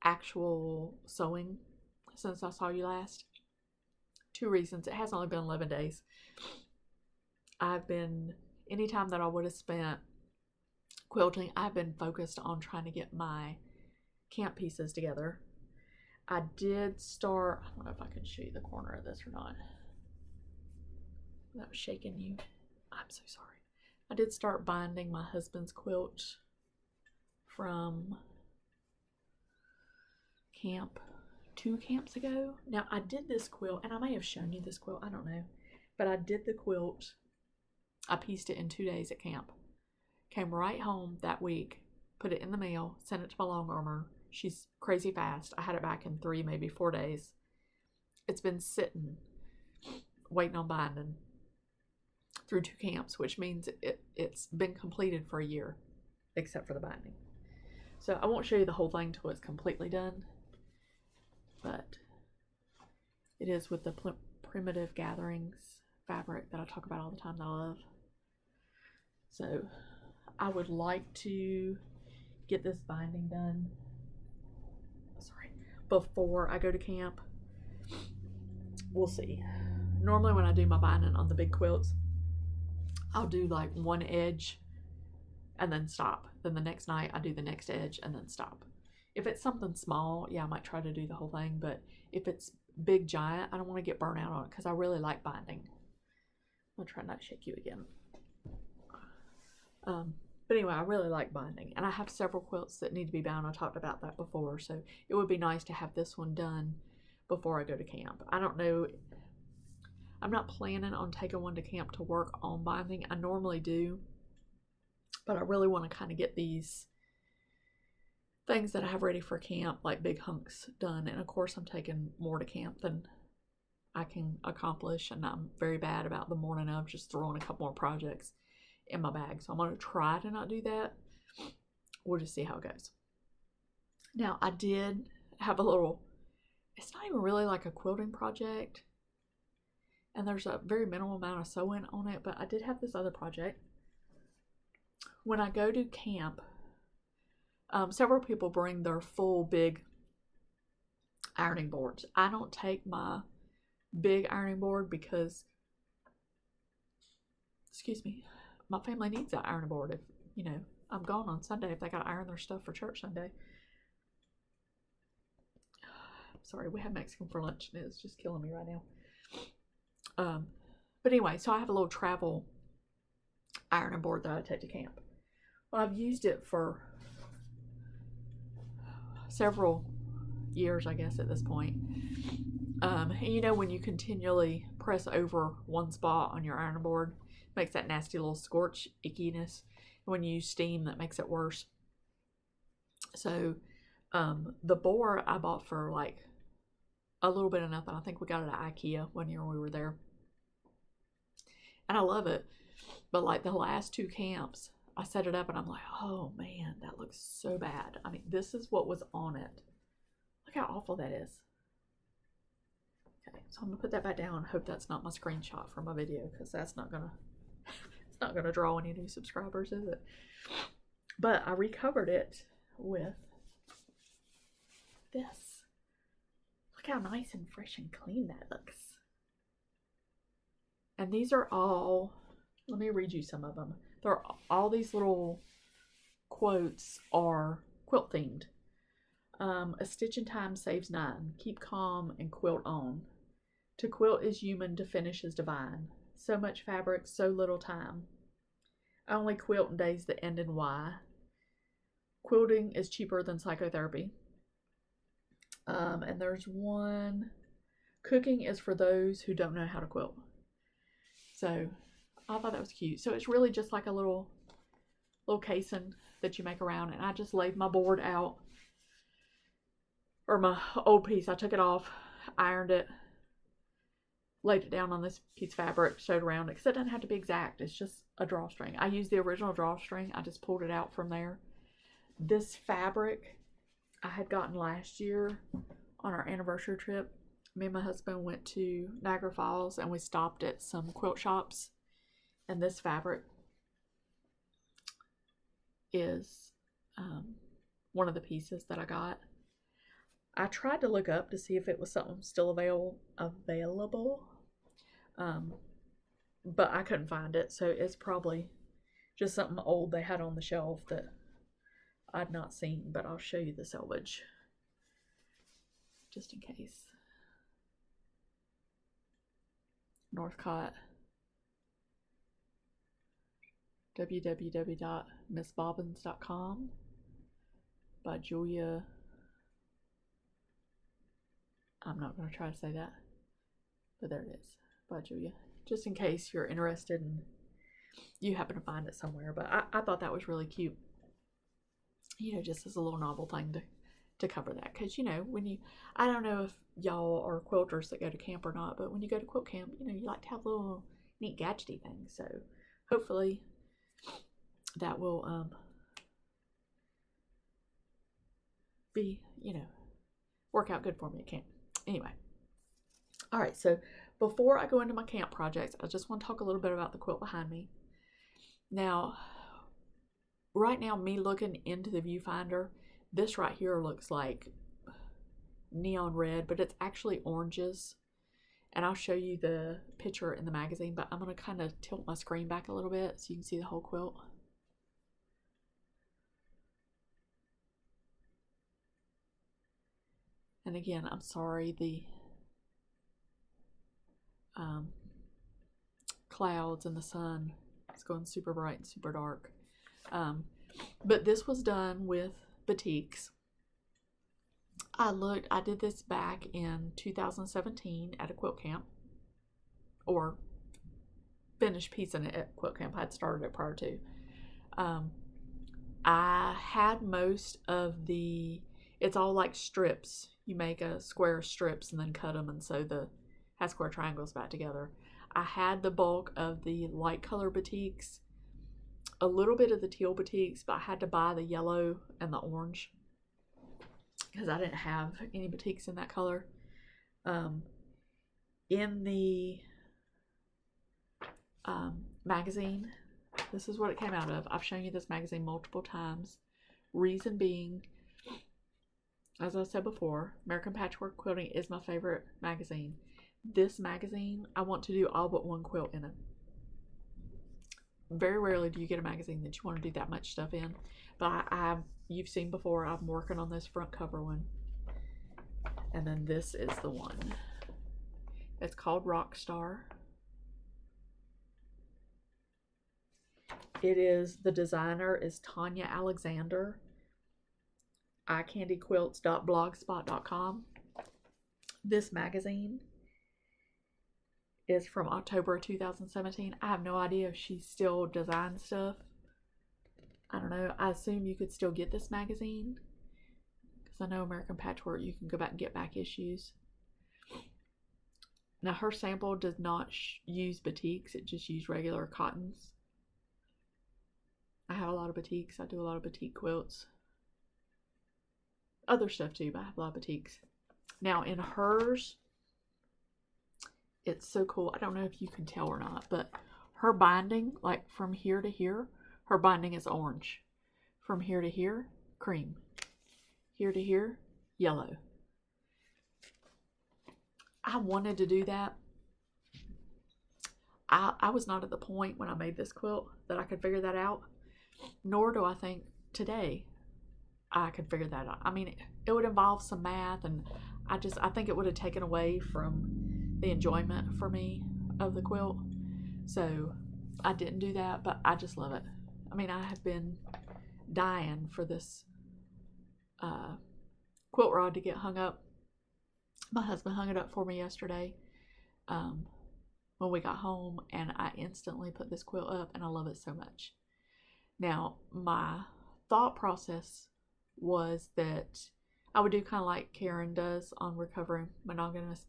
actual sewing since I saw you last. 2 reasons. It has only been 11 days. Anytime that I would have spent quilting, I've been focused on trying to get my camp pieces together. I did start, I don't know if I can show you the corner of this or not. That was shaking you. I'm so sorry. I did start binding my husband's quilt from camp 2 camps ago. Now I did this quilt, and I may have shown you this quilt, I don't know, but I did the quilt. I pieced it in 2 days at camp. Came right home that week, put it in the mail, sent it to my long armor. She's crazy fast. I had it back in 3, maybe 4 days. It's been sitting, waiting on binding through 2 camps, which means it's been completed for a year, except for the binding. So I won't show you the whole thing till it's completely done, but it is with the Primitive Gatherings fabric that I talk about all the time that I love. So I would like to get this binding done, before I go to camp. We'll see. Normally when I do my binding on the big quilts, I'll do like one edge and then stop. Then the next night I do the next edge and then stop. If it's something small, yeah, I might try to do the whole thing, but if it's big giant, I don't want to get burnt out on it because I really like binding. I'll try not to shake you again. But anyway, I really like binding, and I have several quilts that need to be bound. I talked about that before, so it would be nice to have this one done before I go to camp. I don't know, I'm not planning on taking one to camp to work on binding. I normally do, but I really want to kind of get these things that I have ready for camp, like big hunks, done. And of course I'm taking more to camp than I can accomplish, and I'm very bad about the morning of just throwing a couple more projects in my bag. So I'm going to try to not do that. We'll just see how it goes. Now I did have a little, it's not even really like a quilting project, and there's a very minimal amount of sewing on it, but I did have this other project. When I go to camp, several people bring their full big ironing boards. I don't take my big ironing board because, excuse me, my family needs that ironing board. If, you know, I'm gone on Sunday, if they got to iron their stuff for church Sunday. Sorry, we had Mexican for lunch and it's just killing me right now. But anyway, so I have a little travel ironing board that I take to camp. Well, I've used it for several years, I guess, at this point. And you know, when you continually press over one spot on your ironing board, it makes that nasty little scorch ickiness. When you use steam, that makes it worse. So the board I bought for like a little bit of nothing. I think we got it at IKEA one year when we were there. and I love it. But like the last 2 camps, I set it up and I'm like, oh man, that looks so bad. I mean, this is what was on it. Look how awful that is. Okay, so I'm gonna put that back down. Hope that's not my screenshot from my video, because that's not gonna it's not gonna draw any new subscribers, is it? But I recovered it with this. Look how nice and fresh and clean that looks. And these are all, let me read you some of them. They're all, these little quotes are quilt themed. A stitch in time saves 9. Keep calm and quilt on. To quilt is human, to finish is divine. So much fabric, so little time. I only quilt in days that end in Y. Quilting is cheaper than psychotherapy. And there's one, cooking is for those who don't know how to quilt. So I thought that was cute. So it's really just like a little casing that you make around, and I just laid my board out, or my old piece. I took it off, ironed it, laid it down on this piece of fabric, sewed around it, because it doesn't have to be exact. It's just a drawstring. I used the original drawstring. I just pulled it out from there. This fabric I had gotten last year on our anniversary trip. Me and my husband went to Niagara Falls and we stopped at some quilt shops, and this fabric is one of the pieces that I got. I tried to look up to see if it was something still available, but I couldn't find it, so it's probably just something old they had on the shelf that I'd not seen. But I'll show you the selvage just in case. Northcott, www.missbobbins.com by Julia. I'm not going to try to say that, but there it is, by Julia. Just in case you're interested and you happen to find it somewhere. But I thought that was really cute, you know, just as a little novel thing to cover that. Because, you know, when you, I don't know if y'all are quilters that go to camp or not, but when you go to quilt camp, you know, you like to have little neat gadgety things. So hopefully that will be, you know, work out good for me at camp. Anyway, all right, so before I go into my camp projects, I just want to talk a little bit about the quilt behind me. Now, right now, me looking into the viewfinder, this right here looks like neon red, but it's actually oranges. And I'll show you the picture in the magazine, but I'm going to kind of tilt my screen back a little bit so you can see the whole quilt. And again, I'm sorry, the clouds and the sun is going super bright and super dark. But this was done with batiks. I did this back in 2017 at a quilt camp, or finished piecing it at quilt camp. I had started it prior to. I had most of the, it's all like strips. You make a square of strips and then cut them and sew the half square triangles back together. I had the bulk of the light color batiks, a little bit of the teal batiks, but I had to buy the yellow and the orange because I didn't have any batiks in that color. In the magazine, this is what it came out of. I've shown you this magazine multiple times. Reason being, as I said before, American Patchwork Quilting is my favorite magazine. This magazine, I want to do all but one quilt in it. Very rarely do you get a magazine that you want to do that much stuff in. But you've seen before, I'm working on this front cover one. And then this is the one. It's called Rockstar. The designer is Tanya Alexander. iCandyQuilts.blogspot.com. This magazine is from October 2017. I have no idea if she still designs stuff. I don't know. I assume you could still get this magazine, because I know American Patchwork, you can go back and get back issues. Now her sample does not use batiks, it just used regular cottons. I have a lot of batiks. I do a lot of batik quilts. Other stuff too, but I have a lot of batiks. Now in hers, it's so cool. I don't know if you can tell or not, but her binding, like from here to here, her binding is orange. From here to here, cream. Here to here, yellow. I wanted to do that. I was not at the point when I made this quilt that I could figure that out. Nor do I think today I could figure that out. I mean, it would involve some math, and I think it would have taken away from the enjoyment for me of the quilt. So I didn't do that, but I just love it. I mean, I have been dying for this quilt rod to get hung up. My husband hung it up for me yesterday when we got home, and I instantly put this quilt up, and I love it so much. Now, my thought process was that I would do kind of like Karen does on Recovering Monogamous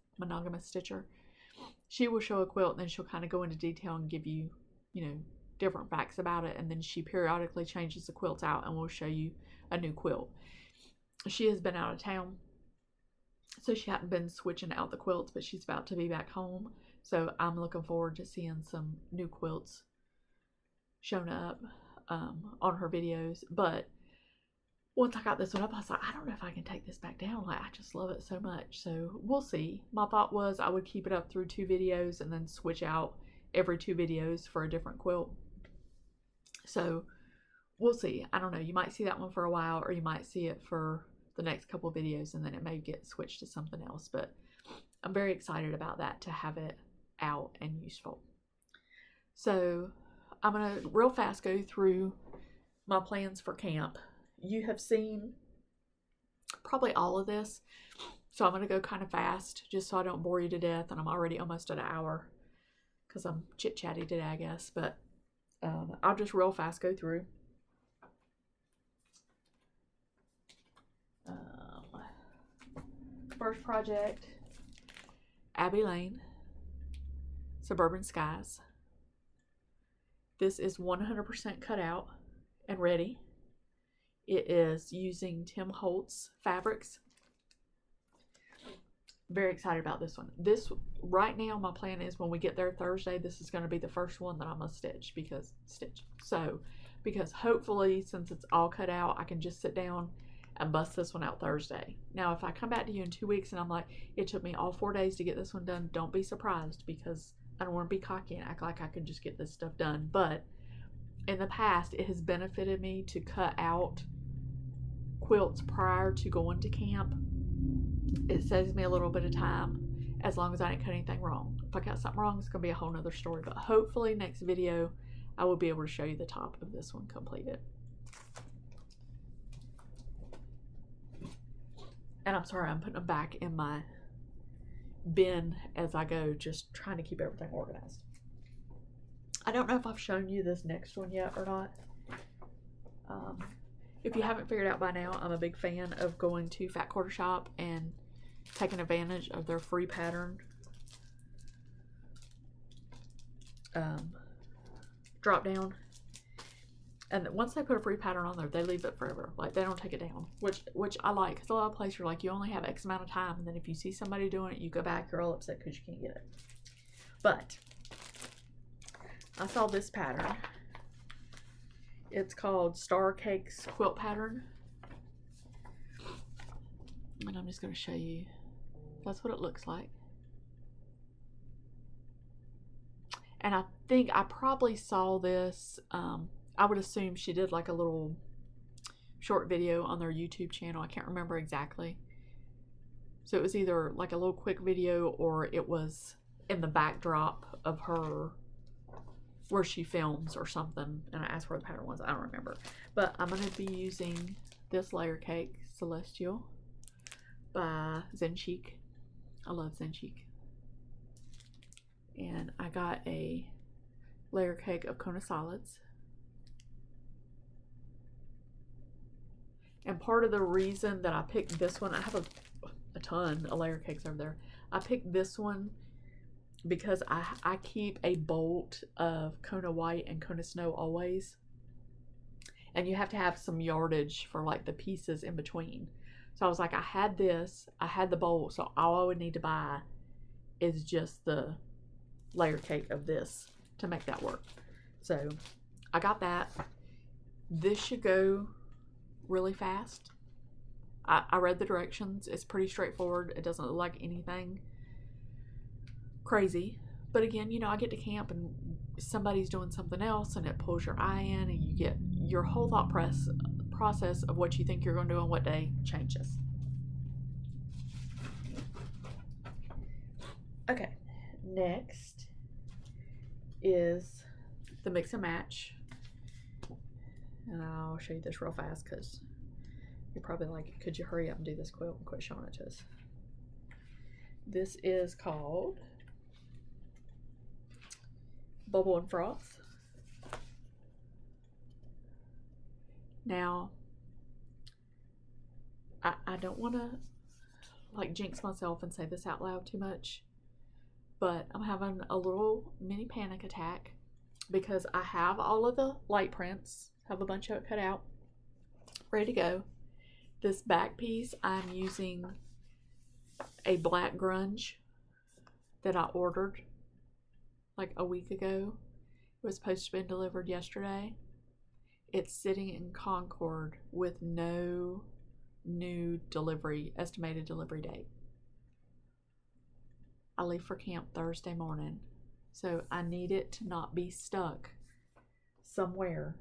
Stitcher. She will show a quilt, and then she'll kind of go into detail and give you, different facts about it, and then she periodically changes the quilts out and will show you a new quilt. She has been out of town, so she hadn't been switching out the quilts, but she's about to be back home, so I'm looking forward to seeing some new quilts shown up on her videos. But once I got this one up, I was like, I don't know if I can take this back down. Like, I just love it so much. So we'll see. My thought was I would keep it up through 2 videos and then switch out every 2 videos for a different quilt. So we'll see. I don't know. You might see that one for a while, or you might see it for the next couple of videos, and then it may get switched to something else. But I'm very excited about that, to have it out and useful. So I'm going to real fast go through my plans for camp. You have seen probably all of this, so I'm going to go kind of fast just so I don't bore you to death, and I'm already almost at an hour because I'm chit-chatty today, I guess. But I'll just real fast go through. First project, Abbey Lane, Suburban Skies. This is 100% cut out and ready. It is using Tim Holtz fabrics. Very excited about this one. This, right now, my plan is when we get there Thursday, this is going to be the first one that I'm going to stitch, because hopefully, since it's all cut out, I can just sit down and bust this one out Thursday. Now, if I come back to you in 2 weeks and I'm like, it took me all 4 days to get this one done, don't be surprised, because I don't want to be cocky and act like I can just get this stuff done. But in the past, it has benefited me to cut out quilts prior to going to camp. It saves me a little bit of time, as long as I didn't cut anything wrong. If I got something wrong, it's going to be a whole nother story. But hopefully next video, I will be able to show you the top of this one completed. And I'm sorry, I'm putting them back in my bin as I go, just trying to keep everything organized. I don't know if I've shown you this next one yet or not. If you haven't figured out by now, I'm a big fan of going to Fat Quarter Shop and taking advantage of their free pattern drop down. And once they put a free pattern on there, they leave it forever. Like, they don't take it down, which I like, because a lot of places are like, you only have X amount of time, and then if you see somebody doing it, you go back, you're all upset because you can't get it. But I saw this pattern. It's called Star Cakes Quilt Pattern, and I'm just going to show you. That's what it looks like. And I think I probably saw this, I would assume she did like a little short video on their YouTube channel. I can't remember exactly. So it was either like a little quick video, or it was in the backdrop of her where she films or something. And I asked where the pattern was. I don't remember. But I'm going to be using this layer cake, Celestial, by Zen Chic. I love Zen Chic. And I got a layer cake of Kona Solids. And part of the reason that I picked this one, I have a ton of layer cakes over there. I picked this one because I keep a bolt of Kona White and Kona Snow always. And you have to have some yardage for like the pieces in between. So I was like, I had this, I had the bolt, so all I would need to buy is just the layer cake of this to make that work. So I got that. This should go really fast. I read the directions. It's pretty straightforward. It doesn't look like anything crazy. But again, you know, I get to camp and somebody's doing something else and it pulls your eye in, and you get your whole thought process of what you think you're going to do on what day changes. Okay, next is the mix and match. And I'll show you this real fast because you're probably like, could you hurry up and do this quilt and quit showing it to us? This is called Bubble and Froth. Now, I don't want to like jinx myself and say this out loud too much, but I'm having a little mini panic attack because I have all of the light prints, have a bunch of it cut out, ready to go. This back piece, I'm using a black grunge that I ordered like a week ago. It was supposed to be delivered yesterday. It's sitting in Concord with no new estimated delivery date. I leave for camp Thursday morning, so I need it to not be stuck somewhere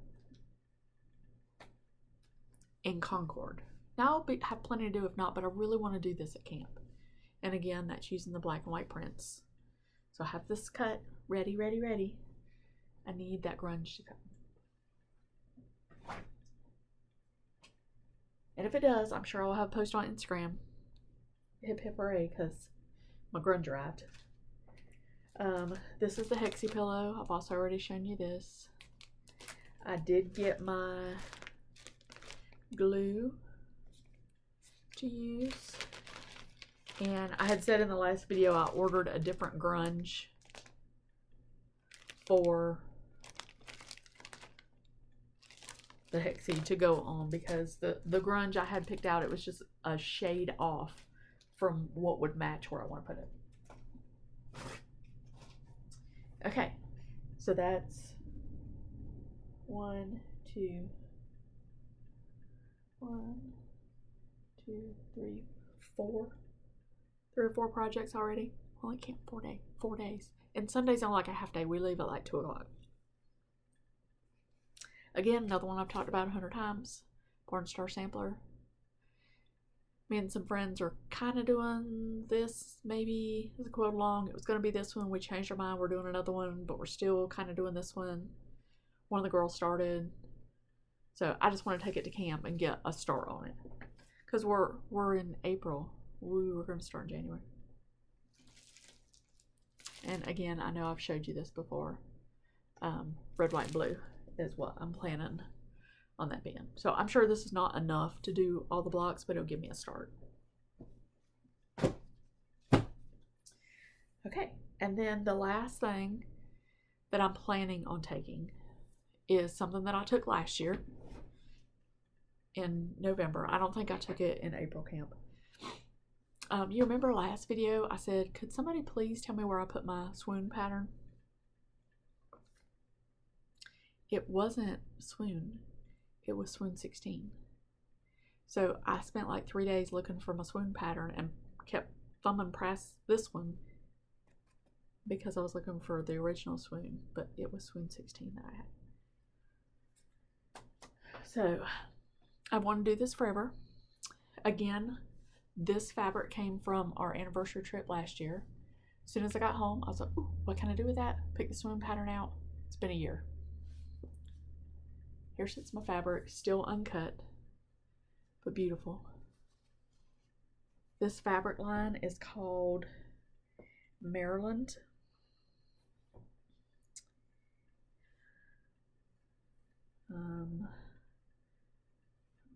in Concord. Now I'll have plenty to do if not, but I really want to do this at camp. And again, that's using the black and white prints. So I have this cut ready. I need that grunge to come. And if it does, I'm sure I'll have a post on Instagram. Hip hip hooray, because my grunge arrived. This is the Hexie pillow. I've also already shown you this. I did get my glue to use. And I had said in the last video I ordered a different grunge for the Hexie to go on, because the grunge I had picked out, it was just a shade off from what would match where I want to put it. Okay, so that's 1, 2, 3, 4. 3 or 4 projects already. Only camp 4 days. And Sunday's only like a half day. We leave at like 2 o'clock. Again, another one I've talked about 100 times. Porn Star Sampler. Me and some friends are kind of doing this, maybe as a quilt along. It was going to be this one. We changed our mind. We're doing another one, but we're still kind of doing this one. One of the girls started. So I just want to take it to camp and get a start on it. Because we're in April. We were going to start in January. And again, I know I've showed you this before. Red, white, and blue is what I'm planning on that being. So I'm sure this is not enough to do all the blocks, but it'll give me a start. Okay, and then the last thing that I'm planning on taking is something that I took last year in November. I don't think I took it in April camp. You remember last video I said, could somebody please tell me where I put my swoon pattern? It wasn't swoon, it was swoon 16. So I spent like 3 days looking for my swoon pattern and kept thumbing past this one because I was looking for the original swoon, but it was swoon 16 that I had. So I want to do this forever. Again, this fabric came from our anniversary trip last year. As soon as I got home, I was like, ooh, what can I do with that? Pick the swoon pattern out. It's been a year. Here sits my fabric, still uncut, but beautiful. This fabric line is called Maryland.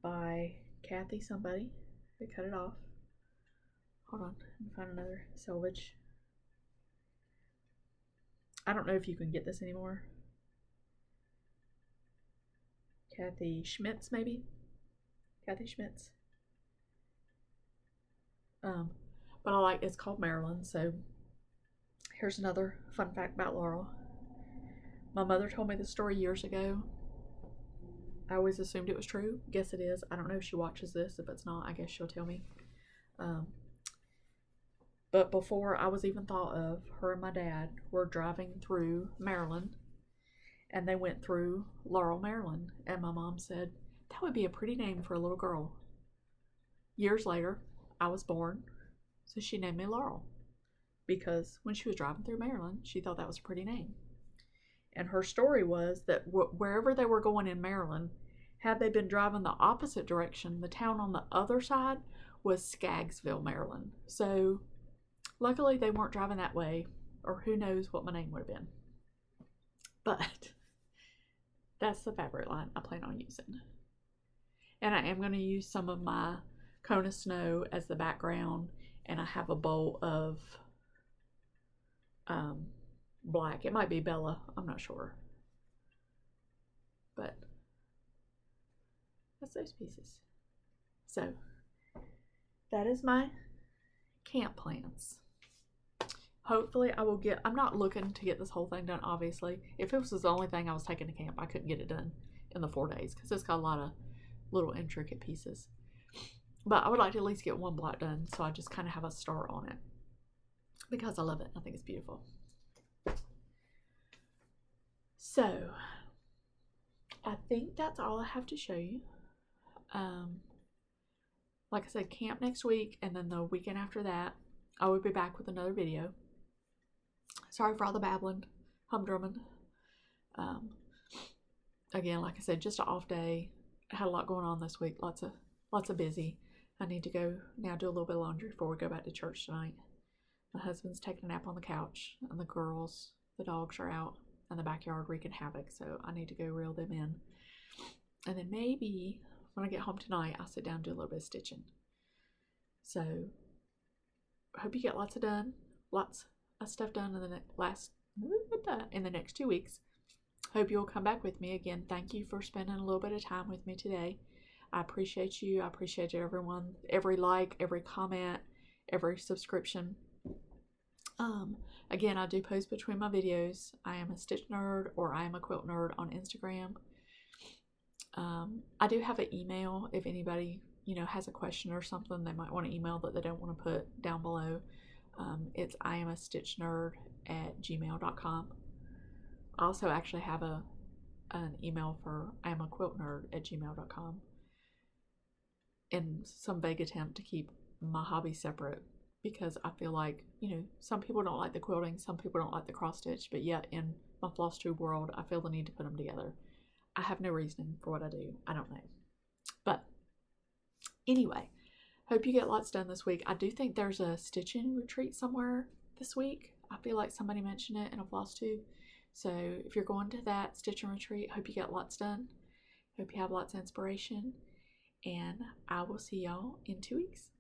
By Kathy somebody. They cut it off. Hold on, let me find another selvage. I don't know if you can get this anymore. Kathy Schmitz, maybe? Kathy Schmitz. But I like, it's called Maryland. So here's another fun fact about Laurel. My mother told me this story years ago. I always assumed it was true. Guess it is. I don't know if she watches this. If it's not, I guess she'll tell me. But before I was even thought of, her and my dad were driving through Maryland, and they went through Laurel, Maryland. And my mom said, that would be a pretty name for a little girl. Years later, I was born, so she named me Laurel. Because when she was driving through Maryland, she thought that was a pretty name. And her story was that wherever they were going in Maryland, had they been driving the opposite direction, the town on the other side was Skaggsville, Maryland. So luckily they weren't driving that way, or who knows what my name would have been. But that's the fabric line I plan on using. And I am going to use some of my Kona Snow as the background, and I have a bowl of black. It might be Bella, I'm not sure. But that's those pieces. So that is my camp plans. Hopefully I will get, I'm not looking to get this whole thing done, obviously. If it was the only thing I was taking to camp, I couldn't get it done in the 4 days because it's got a lot of little intricate pieces. But I would like to at least get one block done, so I just kind of have a start on it because I love it. I think it's beautiful. So I think that's all I have to show you. Like I said, camp next week, and then the weekend after that I will be back with another video. Sorry for all the babbling, humdrumming. Again, like I said, just an off day. I had a lot going on this week, lots of busy. I need to go now do a little bit of laundry before we go back to church tonight. My husband's taking a nap on the couch, and the dogs are out in the backyard wreaking havoc, so I need to go reel them in. And then maybe when I get home tonight, I'll sit down and do a little bit of stitching. So I hope you get lots of stuff done in the next 2 weeks. Hope you'll come back with me again. Thank you for spending a little bit of time with me today. I appreciate you. I appreciate everyone, every like, every comment, every subscription. Again, I do post between my videos. I am a stitch nerd, or I am a quilt nerd on Instagram. I do have an email if anybody has a question or something they might want to email that they don't want to put down below. It's iamastitchnerd@gmail.com. I also actually have an email for iamaquiltnerd@gmail.com, in some vague attempt to keep my hobbies separate, because I feel like, some people don't like the quilting, some people don't like the cross stitch, but yet in my FLOSSTUBE world, I feel the need to put them together. I have no reasoning for what I do. I don't know. But anyway, hope you get lots done this week. I do think there's a stitching retreat somewhere this week. I feel like somebody mentioned it in a FLOSSTUBE. So if you're going to that stitching retreat, hope you get lots done. Hope you have lots of inspiration. And I will see y'all in 2 weeks.